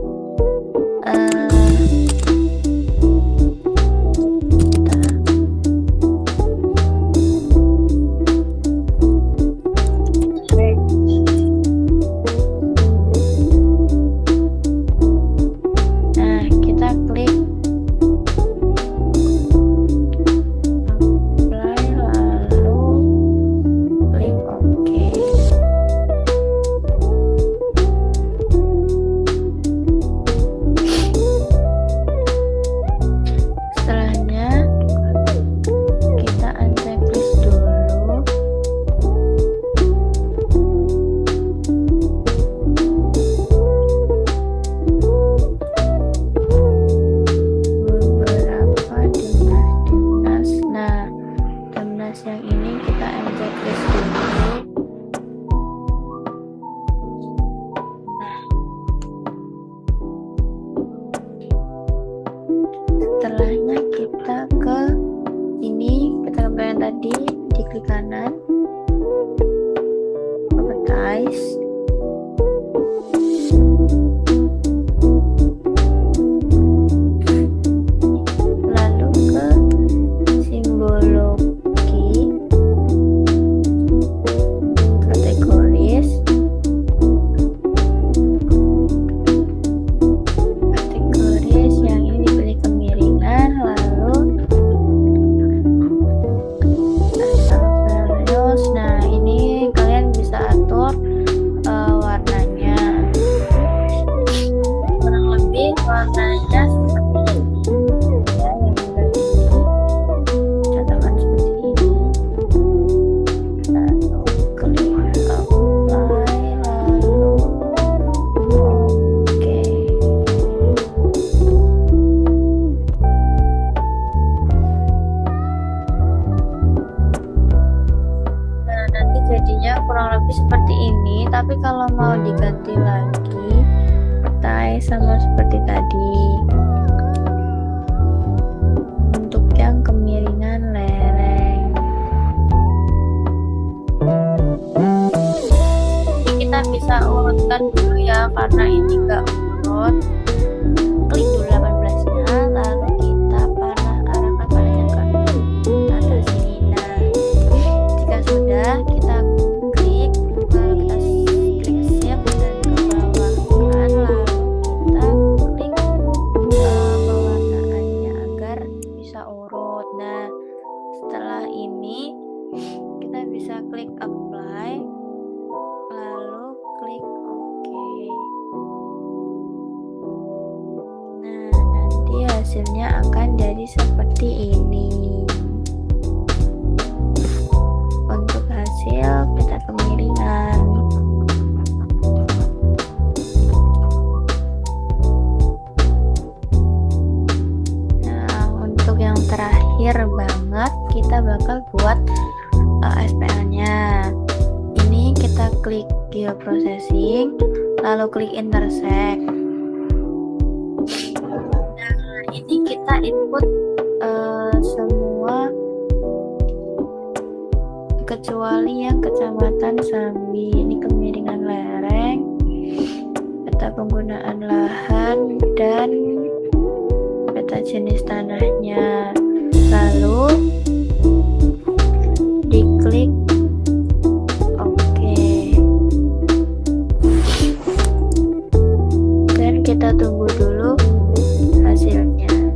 yang ini kita checklist dulu. Nah, setelahnya kita ke ini, kita kembali tadi, diklik kanan, properties, lalu ke simbologi, yang ini dipilih kemiringan, lalu asal values. Nah, ini kalian bisa atur warnanya, kurang lebih warnanya seperti ini ya, yang seperti ini, catakan seperti ini, lalu klik apply, lalu oke. Nah, nanti jadinya kurang lebih seperti ini, tapi kalau mau diganti lagi, petai sama seperti tadi. Untuk yang kemiringan lereng, ini kita bisa urutkan dulu ya, karena ini enggak urut. Klik dulu 18-nya, lalu kita arahkan panahnya ke atas sini. Nah, jika sudah, kita klik, lalu kita klik shift dan ke bawah kan, lalu kita klik pewarnaannya agar bisa urut. Nah, setelah ini kita bisa klik apply, lalu klik OK. Nah, nanti hasilnya akan jadi seperti ini. Untuk hasil peta kemiringan. Nah, untuk yang terakhir banget, kita bakal buat SPL-nya. Ini kita klik geoprocessing, lalu klik intersect. Nah, ini kita input semua kecuali yang kecamatan Sambi. Ini kemiringan lereng, peta penggunaan lahan, dan peta jenis tanahnya. Lalu diklik OK, dan kita tunggu dulu hasilnya.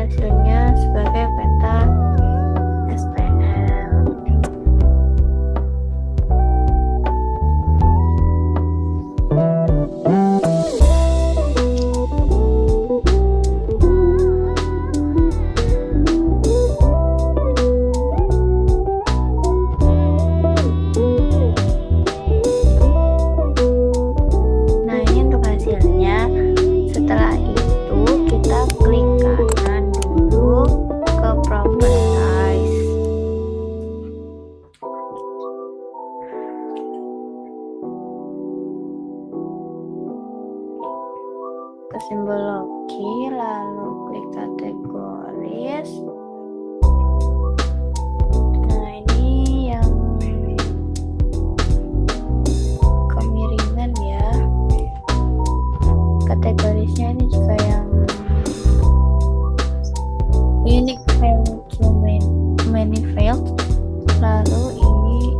hasilnya sebagai peta SPL. Nah, ini untuk hasilnya. Setelah itu kita klik kanan dulu ke properties. Ke simbol logi, lalu klik kategoris. Nah, ini yang kemiringan ya. Kategorisnya ini juga yang unique value to many fields. Lalu ini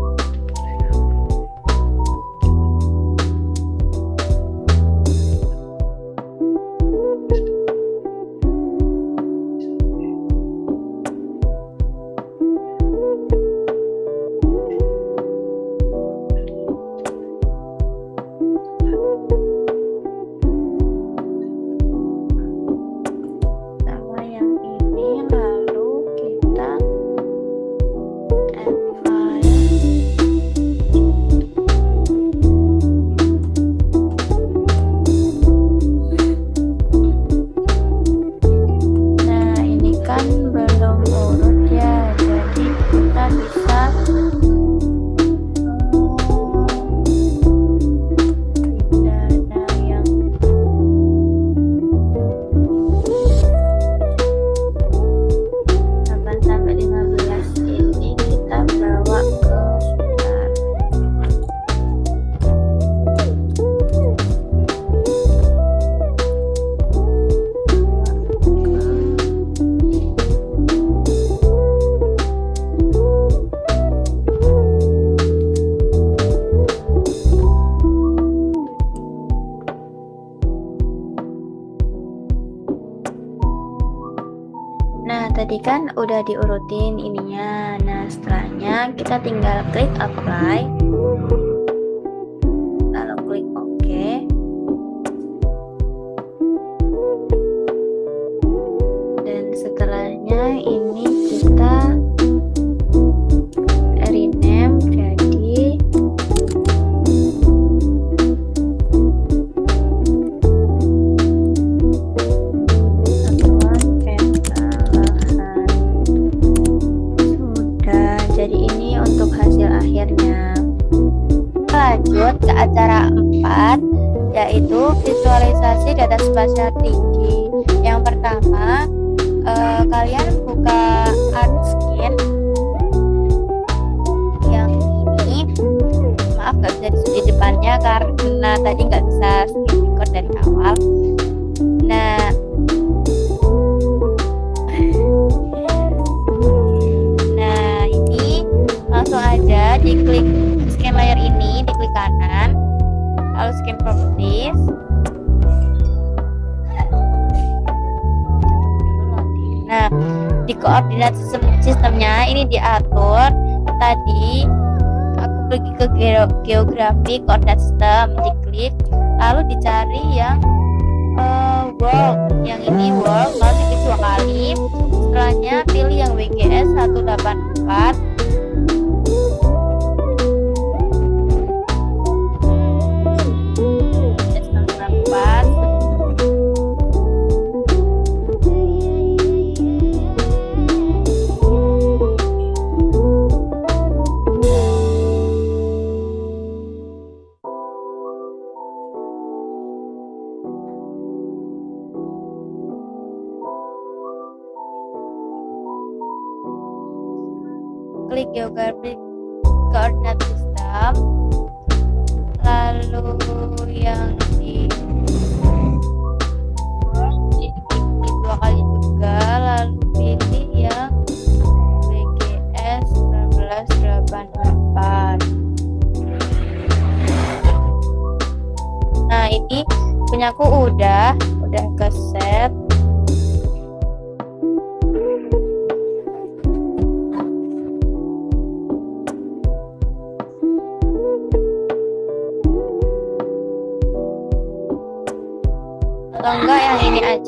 sama yang ini, lalu kita add file. Nah, ini kan belum urut ya, jadi kita bisa dana yang 8 sampai 15 ini kita bawa ke start. Nah, tadi kan udah diurutin ininya. Nah, setelahnya kita tinggal klik apply, lalu klik OK. Dan setelahnya ini kita rename jadi satuan peta lahan. Sudah, jadi ini untuk hasil akhirnya. Lanjut ke acara 4, yaitu visualisasi data spasial 3D. Yang pertama, kalian buka Unskin yang ini. Maaf gak bisa di depannya karena tadi nggak bisa screen record dari awal. Nah, ini langsung aja diklik scan layer ini, diklik kanan, lalu scan properties. Nah, di koordinat sistemnya ini diatur. Tadi aku pergi ke geografi koordinat sistem, diklik, lalu dicari yang world. Yang ini world, lalu diklik 2 kali. Setelahnya pilih yang WGS 184. Klik geographic coordinate system, lalu yang di klik 2 kali juga, lalu pilih yang WGS 1984. Nah, ini punyaku udah ke save.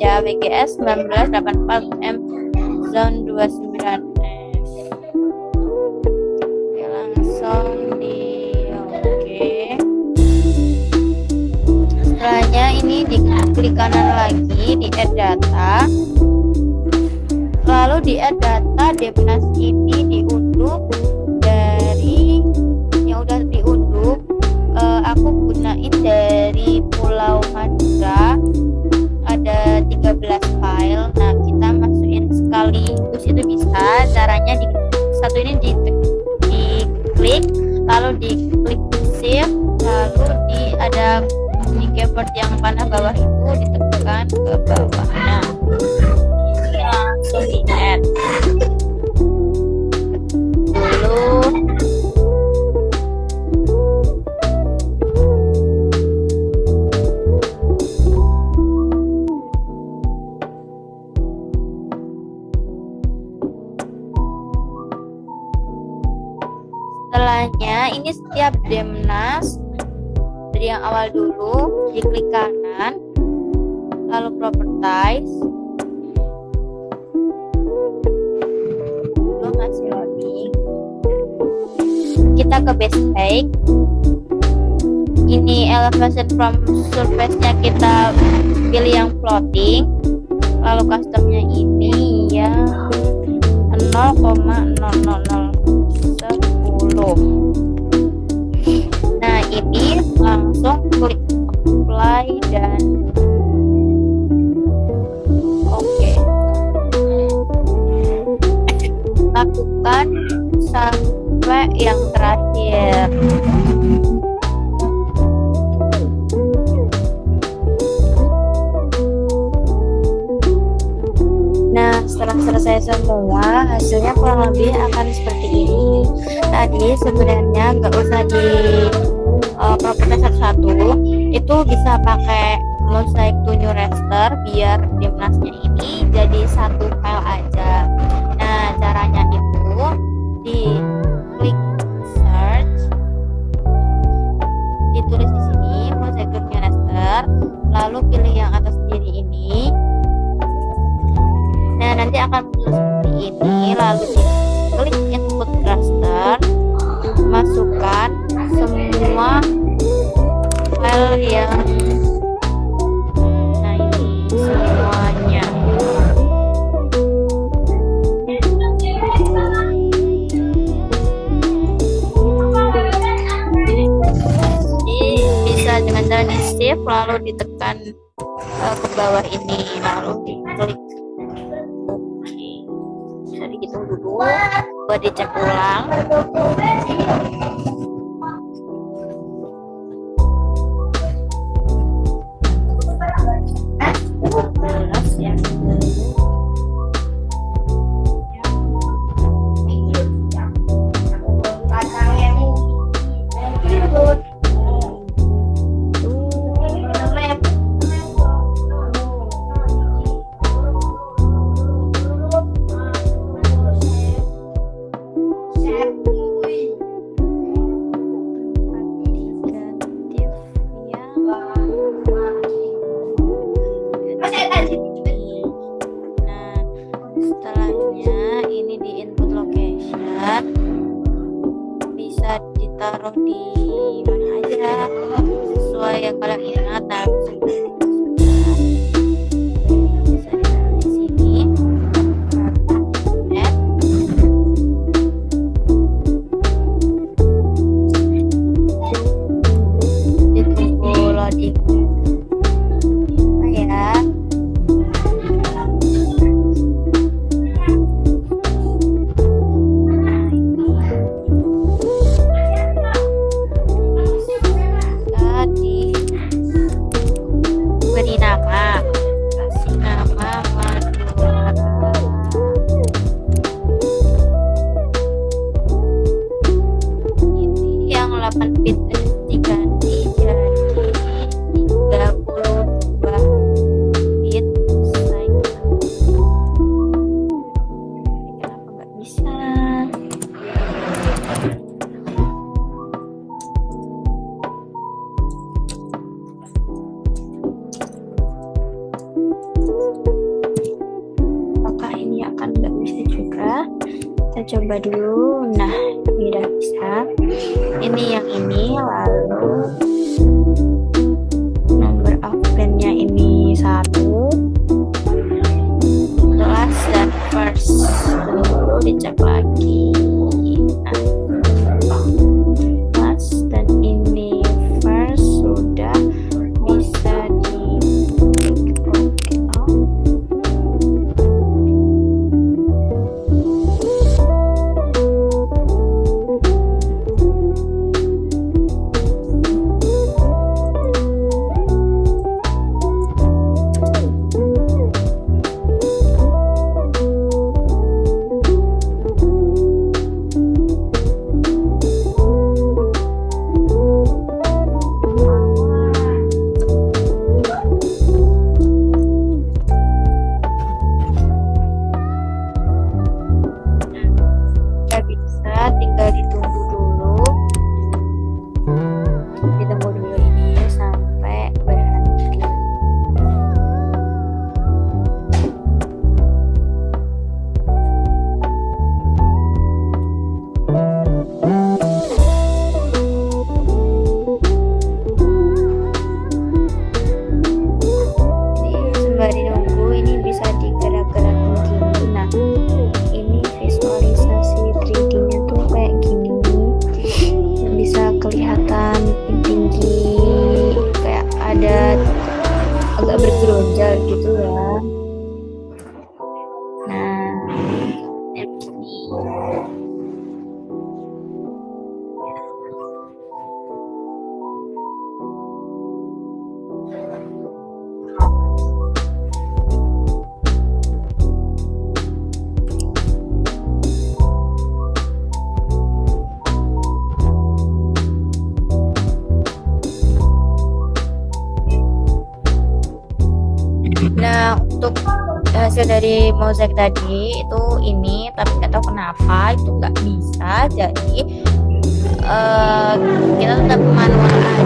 aja WGS 1984M Zone 29F. Oke, langsung di oke. Setelahnya ini diklik kanan lagi di add data, lalu di add data Depnas ini diunduh dari yang udah diunduh. Aku gunain dari Pulau Madura, ada 13 file. Nah, kita masukin sekaligus itu bisa. Caranya di satu ini diklik, lalu diklik shift, lalu ada di keyboard yang panah bawah itu ditekan ke bawah. Nah, ini langsung di add dulu. Setelahnya ini setiap Demnas dari yang awal dulu diklik kanan, lalu properties, lalu ngasih loading, kita ke base page. Ini elevation from surface nya kita pilih yang floating, lalu customnya ini ya 0,00010. Nah, ini langsung klik apply dan oke. Lakukan sampai yang terakhir. Nah, setelah selesai semua, hasilnya kurang lebih akan seperti ini. Tadi sebenarnya nggak usah di properti satu-satu, itu bisa pakai mosaic to new raster biar Demnasnya ini jadi satu file aja. Nah, caranya itu di klik search, ditulis di sini mosaic to new raster, lalu pilih yang atas kiri ini. Nah, nanti akan muncul seperti ini, lalu klik input raster, masukkan semua file yang nah ini semuanya. Jadi bisa dengan cara di save lalu ditekan ke bawah ini, lalu diklik bisa dihitung dulu buat dicek ulang. Ya. Setelahnya ini di input location, bisa ditaruh di mana aja sesuai yang kalian ingat. Bisa ditaruh di sini. Ditunggu loading. Ya. kita coba dulu. Nah, ini udah bisa. Ini yang ini, lalu nomor offline-nya ini 1, last dan first. Lalu dicek lagi. Nah, last dan ini first sudah bisa di oke. Udah bisa, tinggal ditunggu dulu. Ditunggu dulu ini sampai berhenti. Sembari nunggu ini bisa digerak-gerakin gini. Nah, ini visualisasi 3D-nya tuh kayak gini, bisa kelihatan tinggi, kayak ada agak bergeronjal gitu ya. Nah, kayak gini. Nah, untuk hasil dari mozaik tadi itu ini, tapi nggak tahu kenapa itu nggak bisa. Jadi kita tetap manual aja.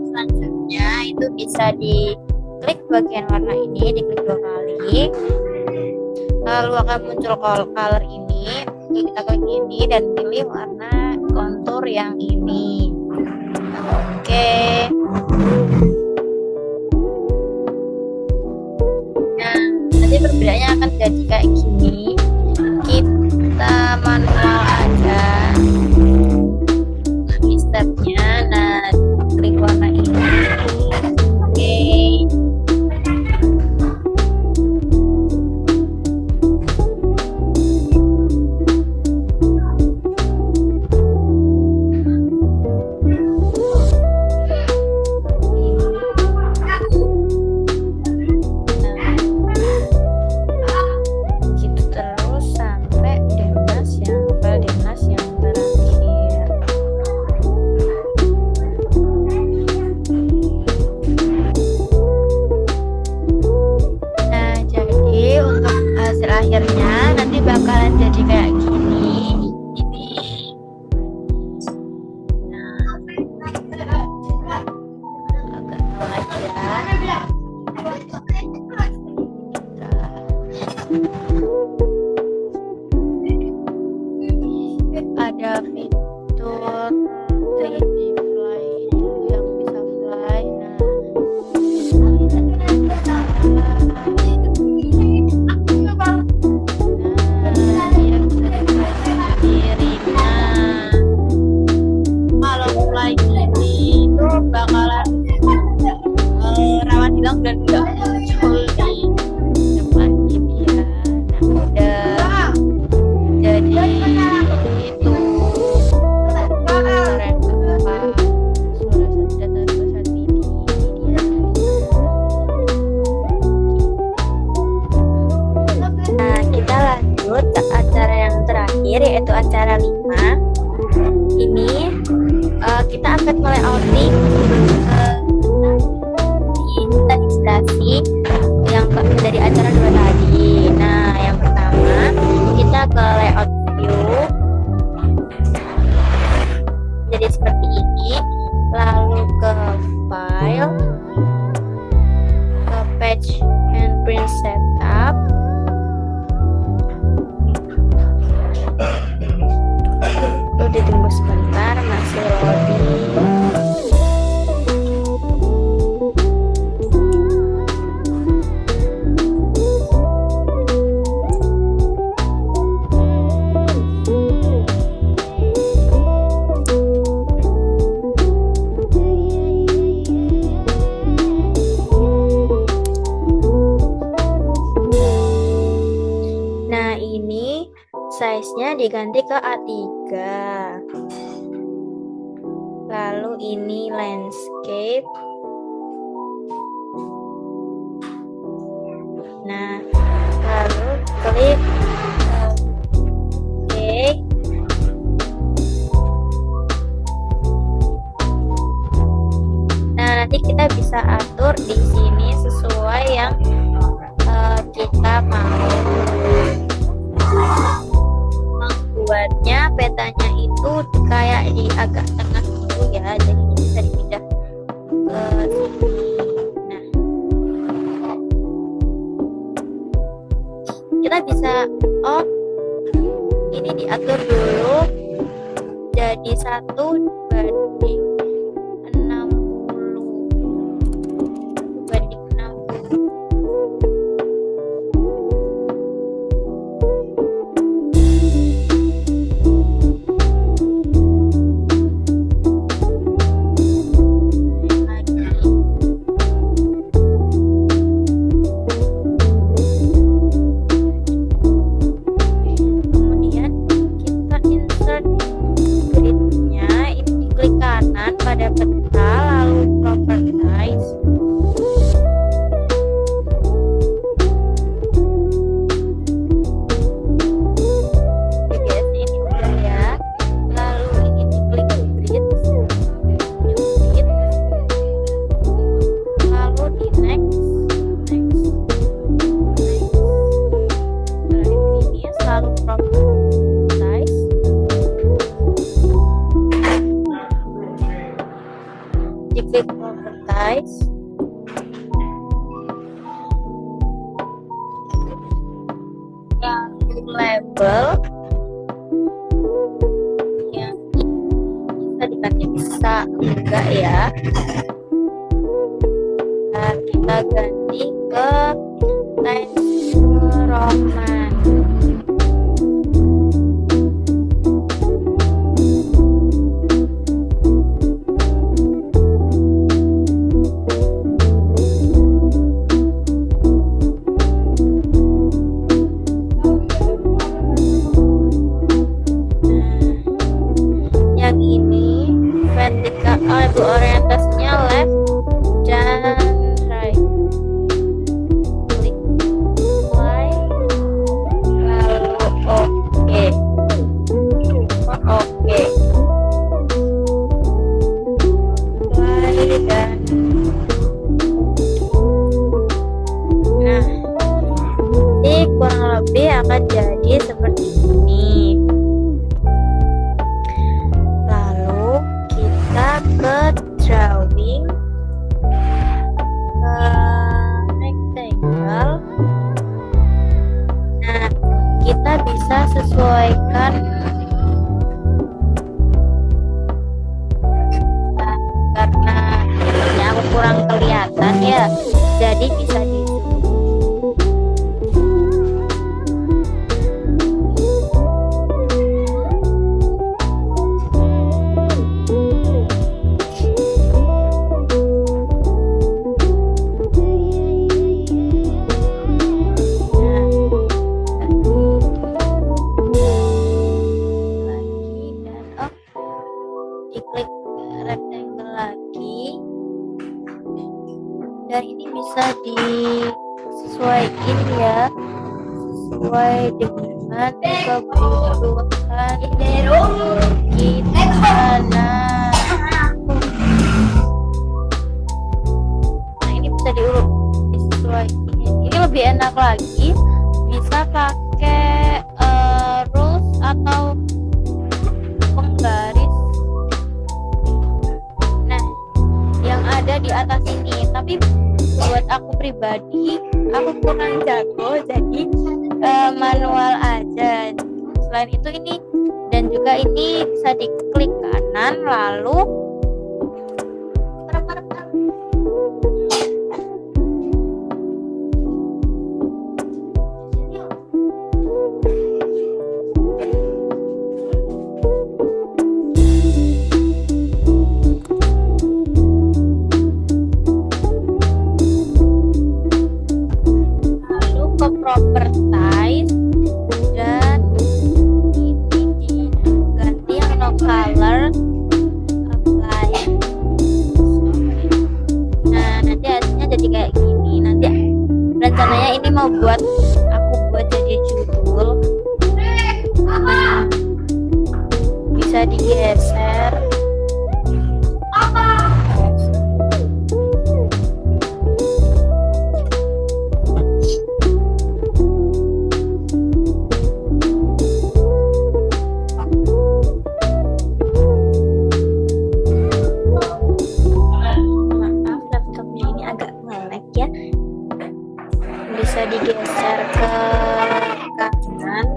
Selanjutnya itu bisa diklik bagian warna ini, diklik 2 kali, lalu akan muncul color ini. Kita klik ini dan pilih warna kontur yang ini. Oke. Nanti perbedaannya akan jadi kayak gini. Kita manual aja lagi stepnya. Nah, klik warna ini. Oke. Gitu terus sampai Denas yang terakhir. Nah, jadi untuk hasil akhirnya nanti bakalan jadi kayak gini. Ini. Nah, agak aja. Ada fitur 3D fly yang bisa fly. Nah, dia bisa fly sendiri. Nah, kalau fly gini itu bakalan rawan hilang dan nggak muncul di depan ini ya. Nah, udah jadi itu keren apa suara data besar ini dia. Nah, kita lanjut ke acara yang terakhir, yaitu acara 5. Ini kita akan melayouting instansi yang dari acara 2 tadi. Nah, yang pertama kita ke layout view, jadi seperti ini, lalu ke file, ke page and print setup, Nah, ini size-nya diganti ke A3. Lalu ini landscape. Nah, lalu klik OK. Nah, nanti kita bisa atur di sini sesuai yang kita mau. Membuatnya petanya itu kayak di agak tengah gitu ya, jadi bisa dipindah ke sini. Nah, kita bisa ini diatur dulu jadi 1:60 banding 60. Pada peta lalu properties. Ini udah ya. Lalu ini diklik grid, lalu di next. Lalu ini selalu properties. Diklik properties. Yang label yang bisa diganti, bisa enggak ya. Nah, kita ganti ke Times Roman. Orientasinya left dan right. Klik apply, lalu oke. Apply dan nah, ini kurang lebih akan jadi seperti ini. Ke drawing, rectangle. Nah, kita bisa sesuaikan. Nah, karena ini aku kurang kelihatan ya, jadi bisa di diklik rectangle lagi, dan ini bisa disesuaikan ya, sesuai dengan kebutuhan kita. Nah, ini bisa disesuaikan. Ini lebih enak lagi, bisa pakai rules atau penggaris. Yang ada di atas ini, tapi buat aku pribadi aku kurang jago, jadi manual aja. Selain itu ini dan juga ini bisa diklik kanan lalu properties. sebenarnya ini mau aku buat jadi judul. Bisa digeser. Bisa digeser ke kanan.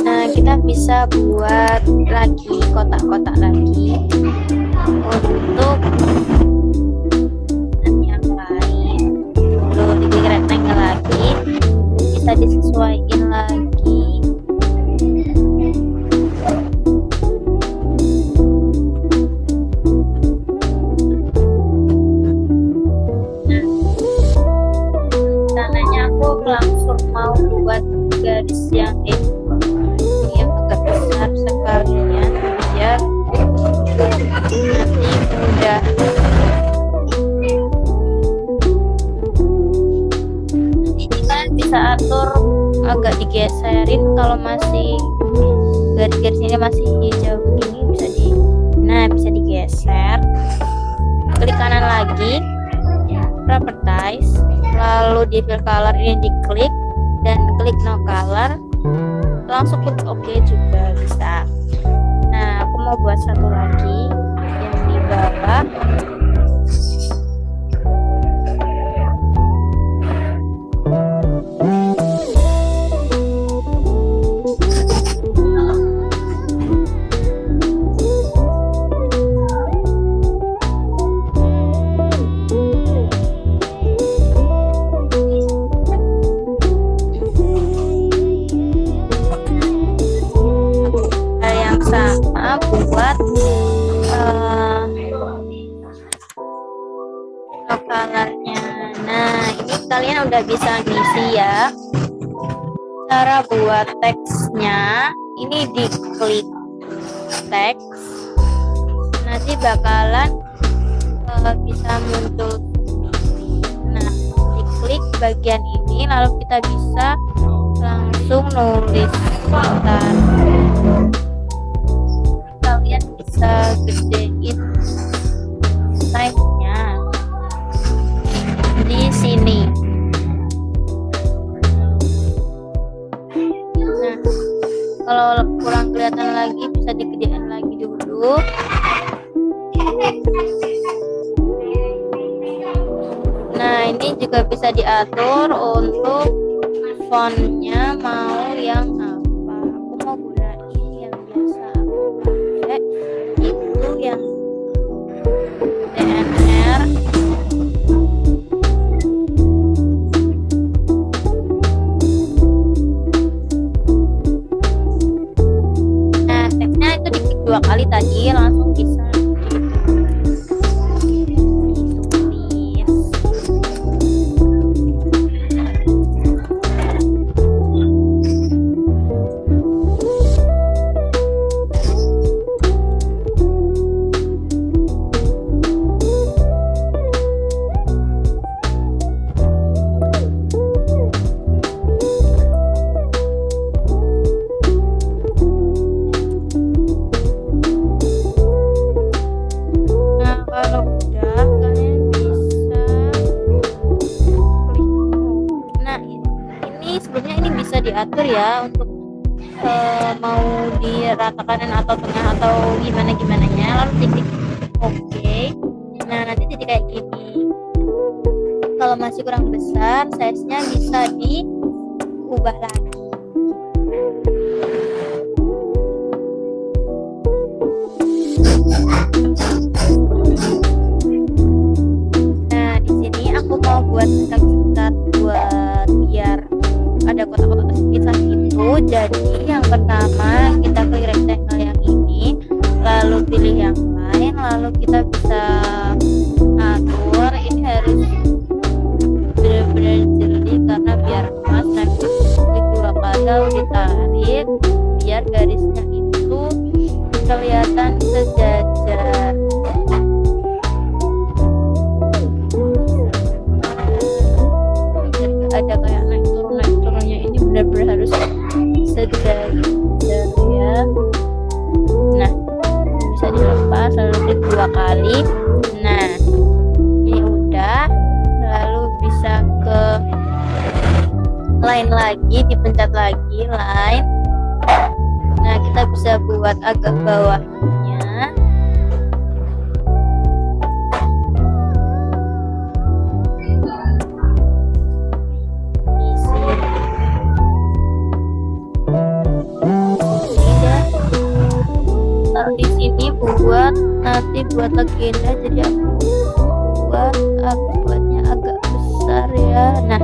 Nah, kita bisa buat lagi kotak-kotak lagi untuk yang lain. Dulu diklik rectangle lagi, bisa disesuaikan lagi. Rencananya aku langsung mau buat garis yang agak besar sekalian biar nanti mudah. Bisa atur agak digeserin kalau masih garis-garisnya masih jauh gini, bisa digeser. Klik kanan lagi, properties, lalu di fill color ini diklik dan klik no color, langsung klik OK juga bisa. Nah, aku mau buat satu lagi yang di bawah. Buat colornya. Nah, ini kalian udah bisa ngisi ya. Cara buat teksnya ini diklik teks, nanti bakalan bisa muncul. Nah, diklik bagian ini lalu kita bisa langsung nulis. Bentar, kalian bisa gedein size-nya di sini. Nah, kalau kurang kelihatan lagi bisa digedein lagi dulu. Nah, ini juga bisa diatur untuk fontnya mau yang apa. Aku mau gunain yang biasa aku pakai, itu yang DNR. Nah, teksnya itu diklik 2 kali tadi langsung bisa ditulis. Diatur ya untuk mau dirata kanan atau tengah atau gimana lalu titik OK. Nah, nanti jadi kayak gini. Kalau masih kurang besar, size-nya bisa diubah lagi. Nah, di sini aku mau buat sekat-sekat buat biar ada kotak-kotak terpisah itu. Jadi yang pertama kita klik rectangle yang ini, lalu pilih yang lain, lalu kita bisa atur. Ini harus benar-benar jeli karena biar lalu ditarik biar garisnya itu kelihatan sejajar. Jadi ada kayak naik turunnya, ini benar-benar harus sejajar ya. Nah, bisa dilepas lalu klik 2 kali. Nah, ini udah, lalu bisa ke line lagi, dipencet lagi line. Nah, kita bisa buat agak bawahnya. Di sini. Taruh di sini buat nanti buat legenda, jadi aku buatnya agak besar ya. Nah,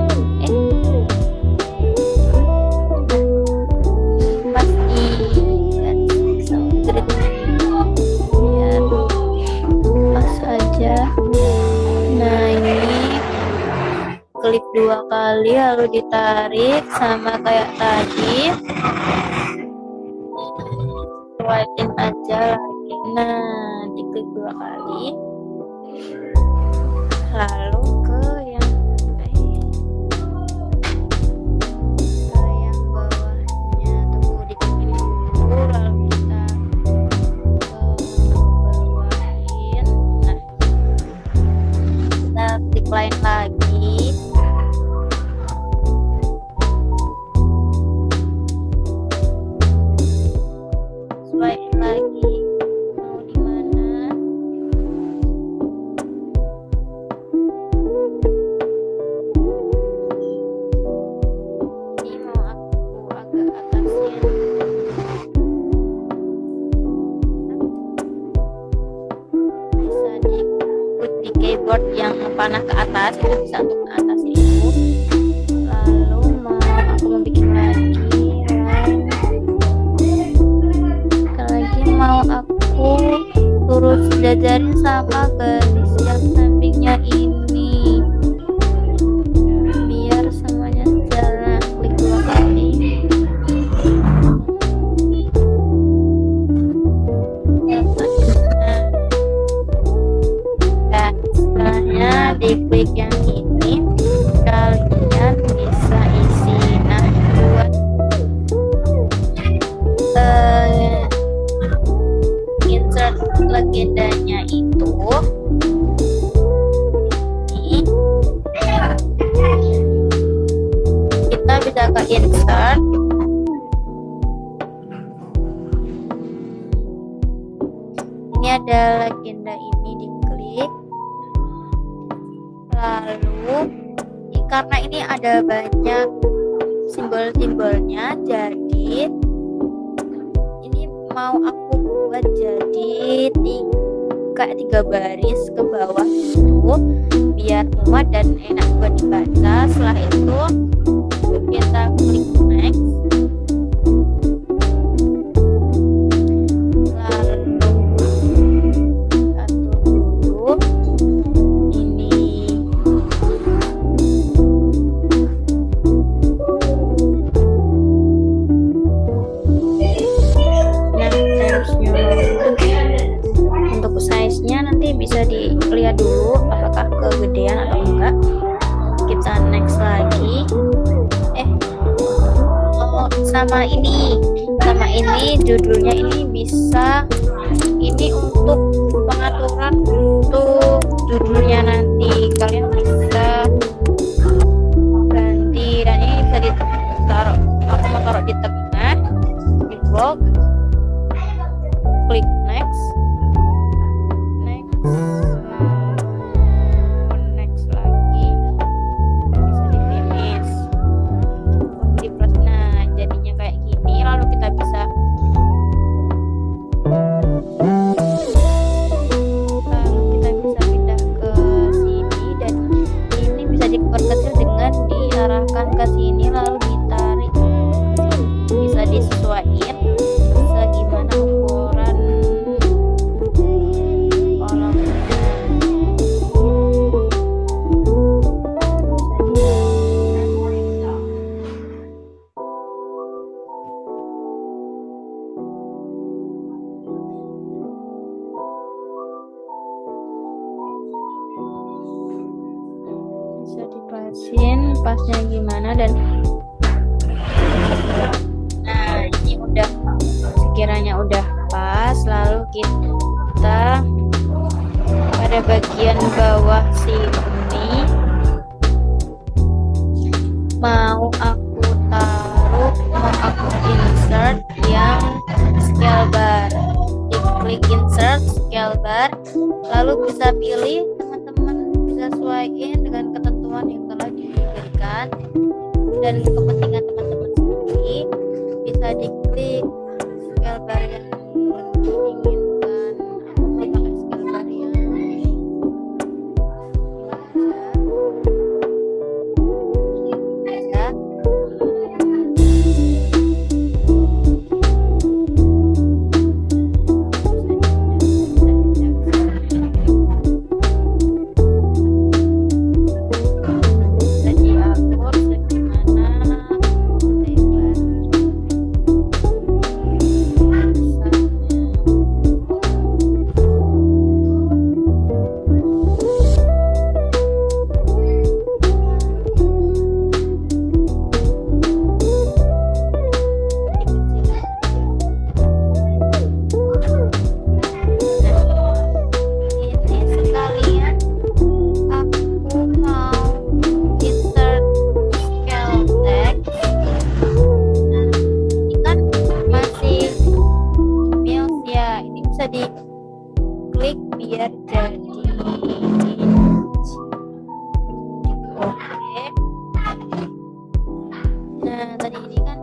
klik 2 kali lalu ditarik sama kayak tadi, sesuaiin aja lagi. Nah, diklik 2 kali lalu ke yang bawahnya, tunggu diklik ini dulu lalu kita bawahin. Nah, kita klik lain lagi. Lagi mau di mana? Ini mau aku agak atasin. Bisa di-put di keyboard yang panah ke atas, itu bisa untuk ke atas itu. Lalu aku mau bikin lagi. Mau aku terus jajarin sama garis yang sampingnya ini biar semuanya sejajar. Klik 2 kali. Nah, setelahnya diklik yang ini, kalian bisa isi. Nah, buat legendanya itu ini kita bisa ke insert, ini ada legenda ini, diklik lalu karena ini ada banyak simbol-simbolnya, jadi ini mau aku buat jadi kayak 3 baris ke bawah gitu biar muat dan enak buat dibaca. Setelah itu kita klik next, lalu atur dulu ini. Untuk size-nya nanti bisa dilihat dulu apakah kegedean atau enggak. Kita next lagi. Sama ini judulnya ini bisa, ini untuk pengaturan untuk judulnya nanti kalian bisa ganti, dan ini bisa ditaruh, aku mau taruh di tengah, di blog. Klik next, next lagi, bisa di finish, di plus. Nah, jadinya kayak gini. Lalu kita bisa pindah ke sini, dan ini bisa diperkecil dengan diarahkan ke sini lalu ditarik, bisa disesuaikan. pasnya gimana. Dan nah ini udah, sekiranya udah pas, lalu kita pada bagian bawah sini mau aku insert yang scale bar. Diklik insert scale bar, lalu bisa pilih, teman-teman bisa sesuaikan dengan ketentuan yang telah diberikan dan kepentingan teman-teman sendiri. Bisa diklik scale bar yang diinginkan. Aku mau pakai scale bar yang bisa. Diklik biar jadi oke. Nah tadi ini kan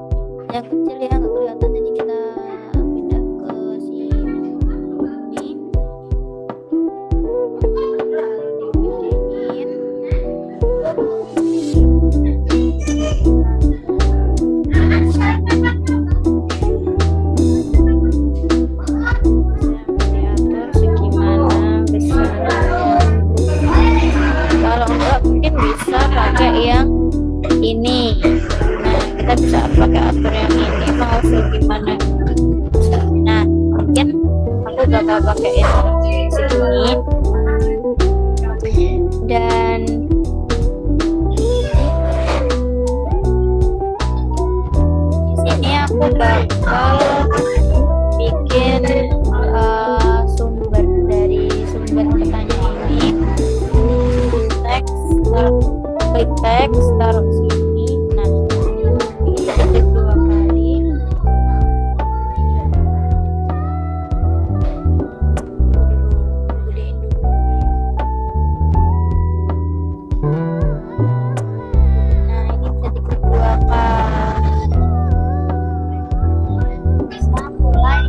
yang kecil ya, nggak kelihatan, jadi kita pindah ke sini, digedein. Bisa pakai yang ini. Nah kita bisa pakai atur yang ini mau segimana. Nah mungkin aku bakal pakai yang segini. Dan di sini aku bakal bikin sumber dari sumber pertanyaan ini. Klik teks, taruh sini. Nah kita klik 2 kali. Gedein dulu. Nah ini bisa diklik 2 kali. Bisa mulai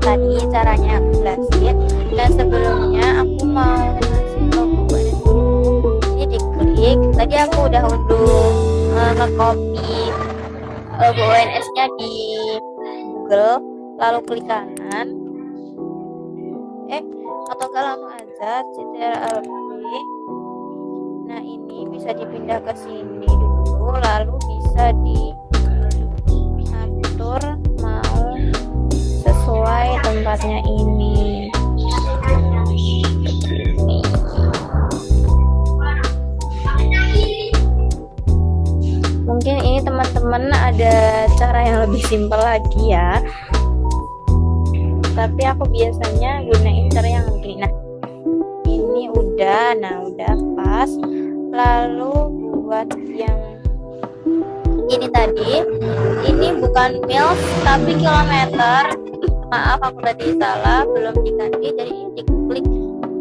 tadi caranya aku jelasin. Dan sebelumnya aku mau ngasih logo dulu. Ini diklik. Tadi aku udah nge-copy logo ONS nya di Google, lalu klik kanan atau enggak langsung aja Ctrl+. Nah ini bisa dipindah ke sini dulu, lalu bisa diatur mau sesuai tempatnya ini. Mungkin ini teman-teman ada cara yang lebih simpel lagi ya, tapi aku biasanya gunain cara yang begini. Nah ini udah pas. Lalu buat yang ini tadi, ini bukan miles tapi kilometer. Maaf aku tadi salah, belum diganti, jadi ini diklik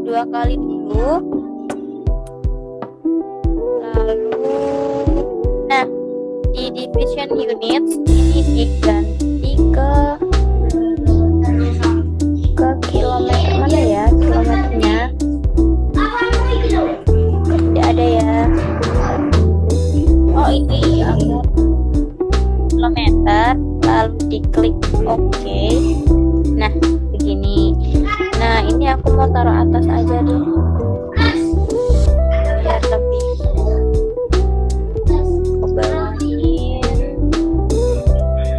2 kali dulu. Lalu nah di division units ini diganti ke kilometer. Mana ya kilometernya? Tidak ada ya. Oh ini kilometer, lalu diklik OK. Nah begini. Nah ini aku mau taruh atas aja deh. biar lebih aku bawain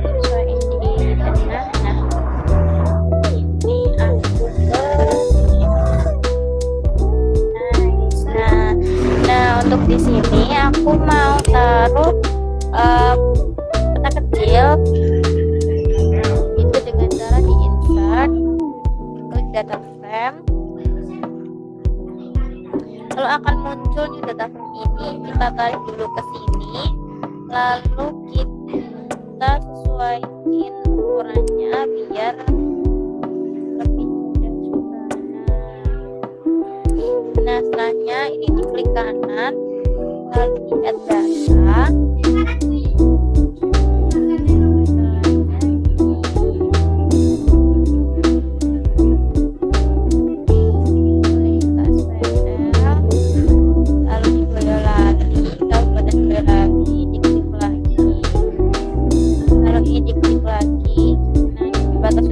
sesuaiin di tengah. Nah ini aku nah untuk di sini aku mau taruh peta kecil itu dengan cara di insert, klik data frame, lalu akan muncul di data frame ini. Kita tarik dulu ke sini, lalu kita sesuaikan ukurannya biar lebih mudah juga. Nah setelahnya ini diklik kanan, lalu di add data.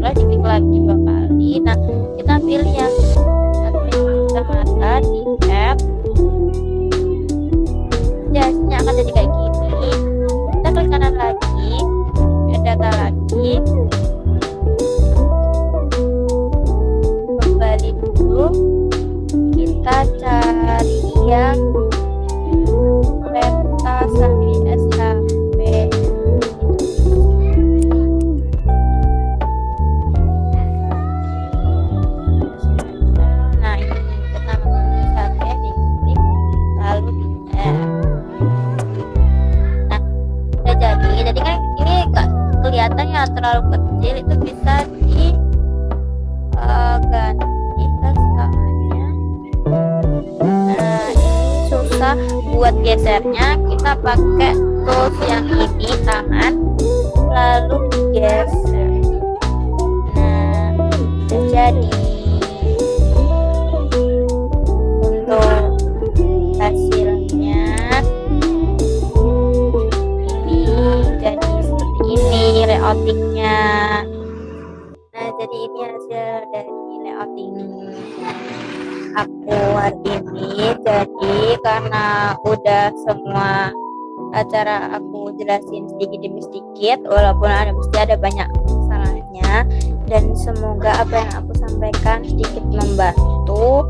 Diklik lagi 2 kali. Nah kita pilih yang satu kacamata di app, hasilnya akan jadi kayak gini. Kita klik kanan lagi, add data lagi, kembali dulu, kita cari yang peta sandi SHP. Kelihatannya terlalu kecil, itu bisa diganti ke skalanya. Nah ini susah buat gesernya, kita pakai tools yang ini, tangan, lalu geser. Nah udah jadi. Untuk hasilnya ini layoutingnya. Nah jadi ini hasil dari layouting aku hari ini. Jadi karena udah semua acara aku jelasin sedikit demi sedikit, walaupun mesti ada banyak kesalahannya, dan semoga apa yang aku sampaikan sedikit membantu.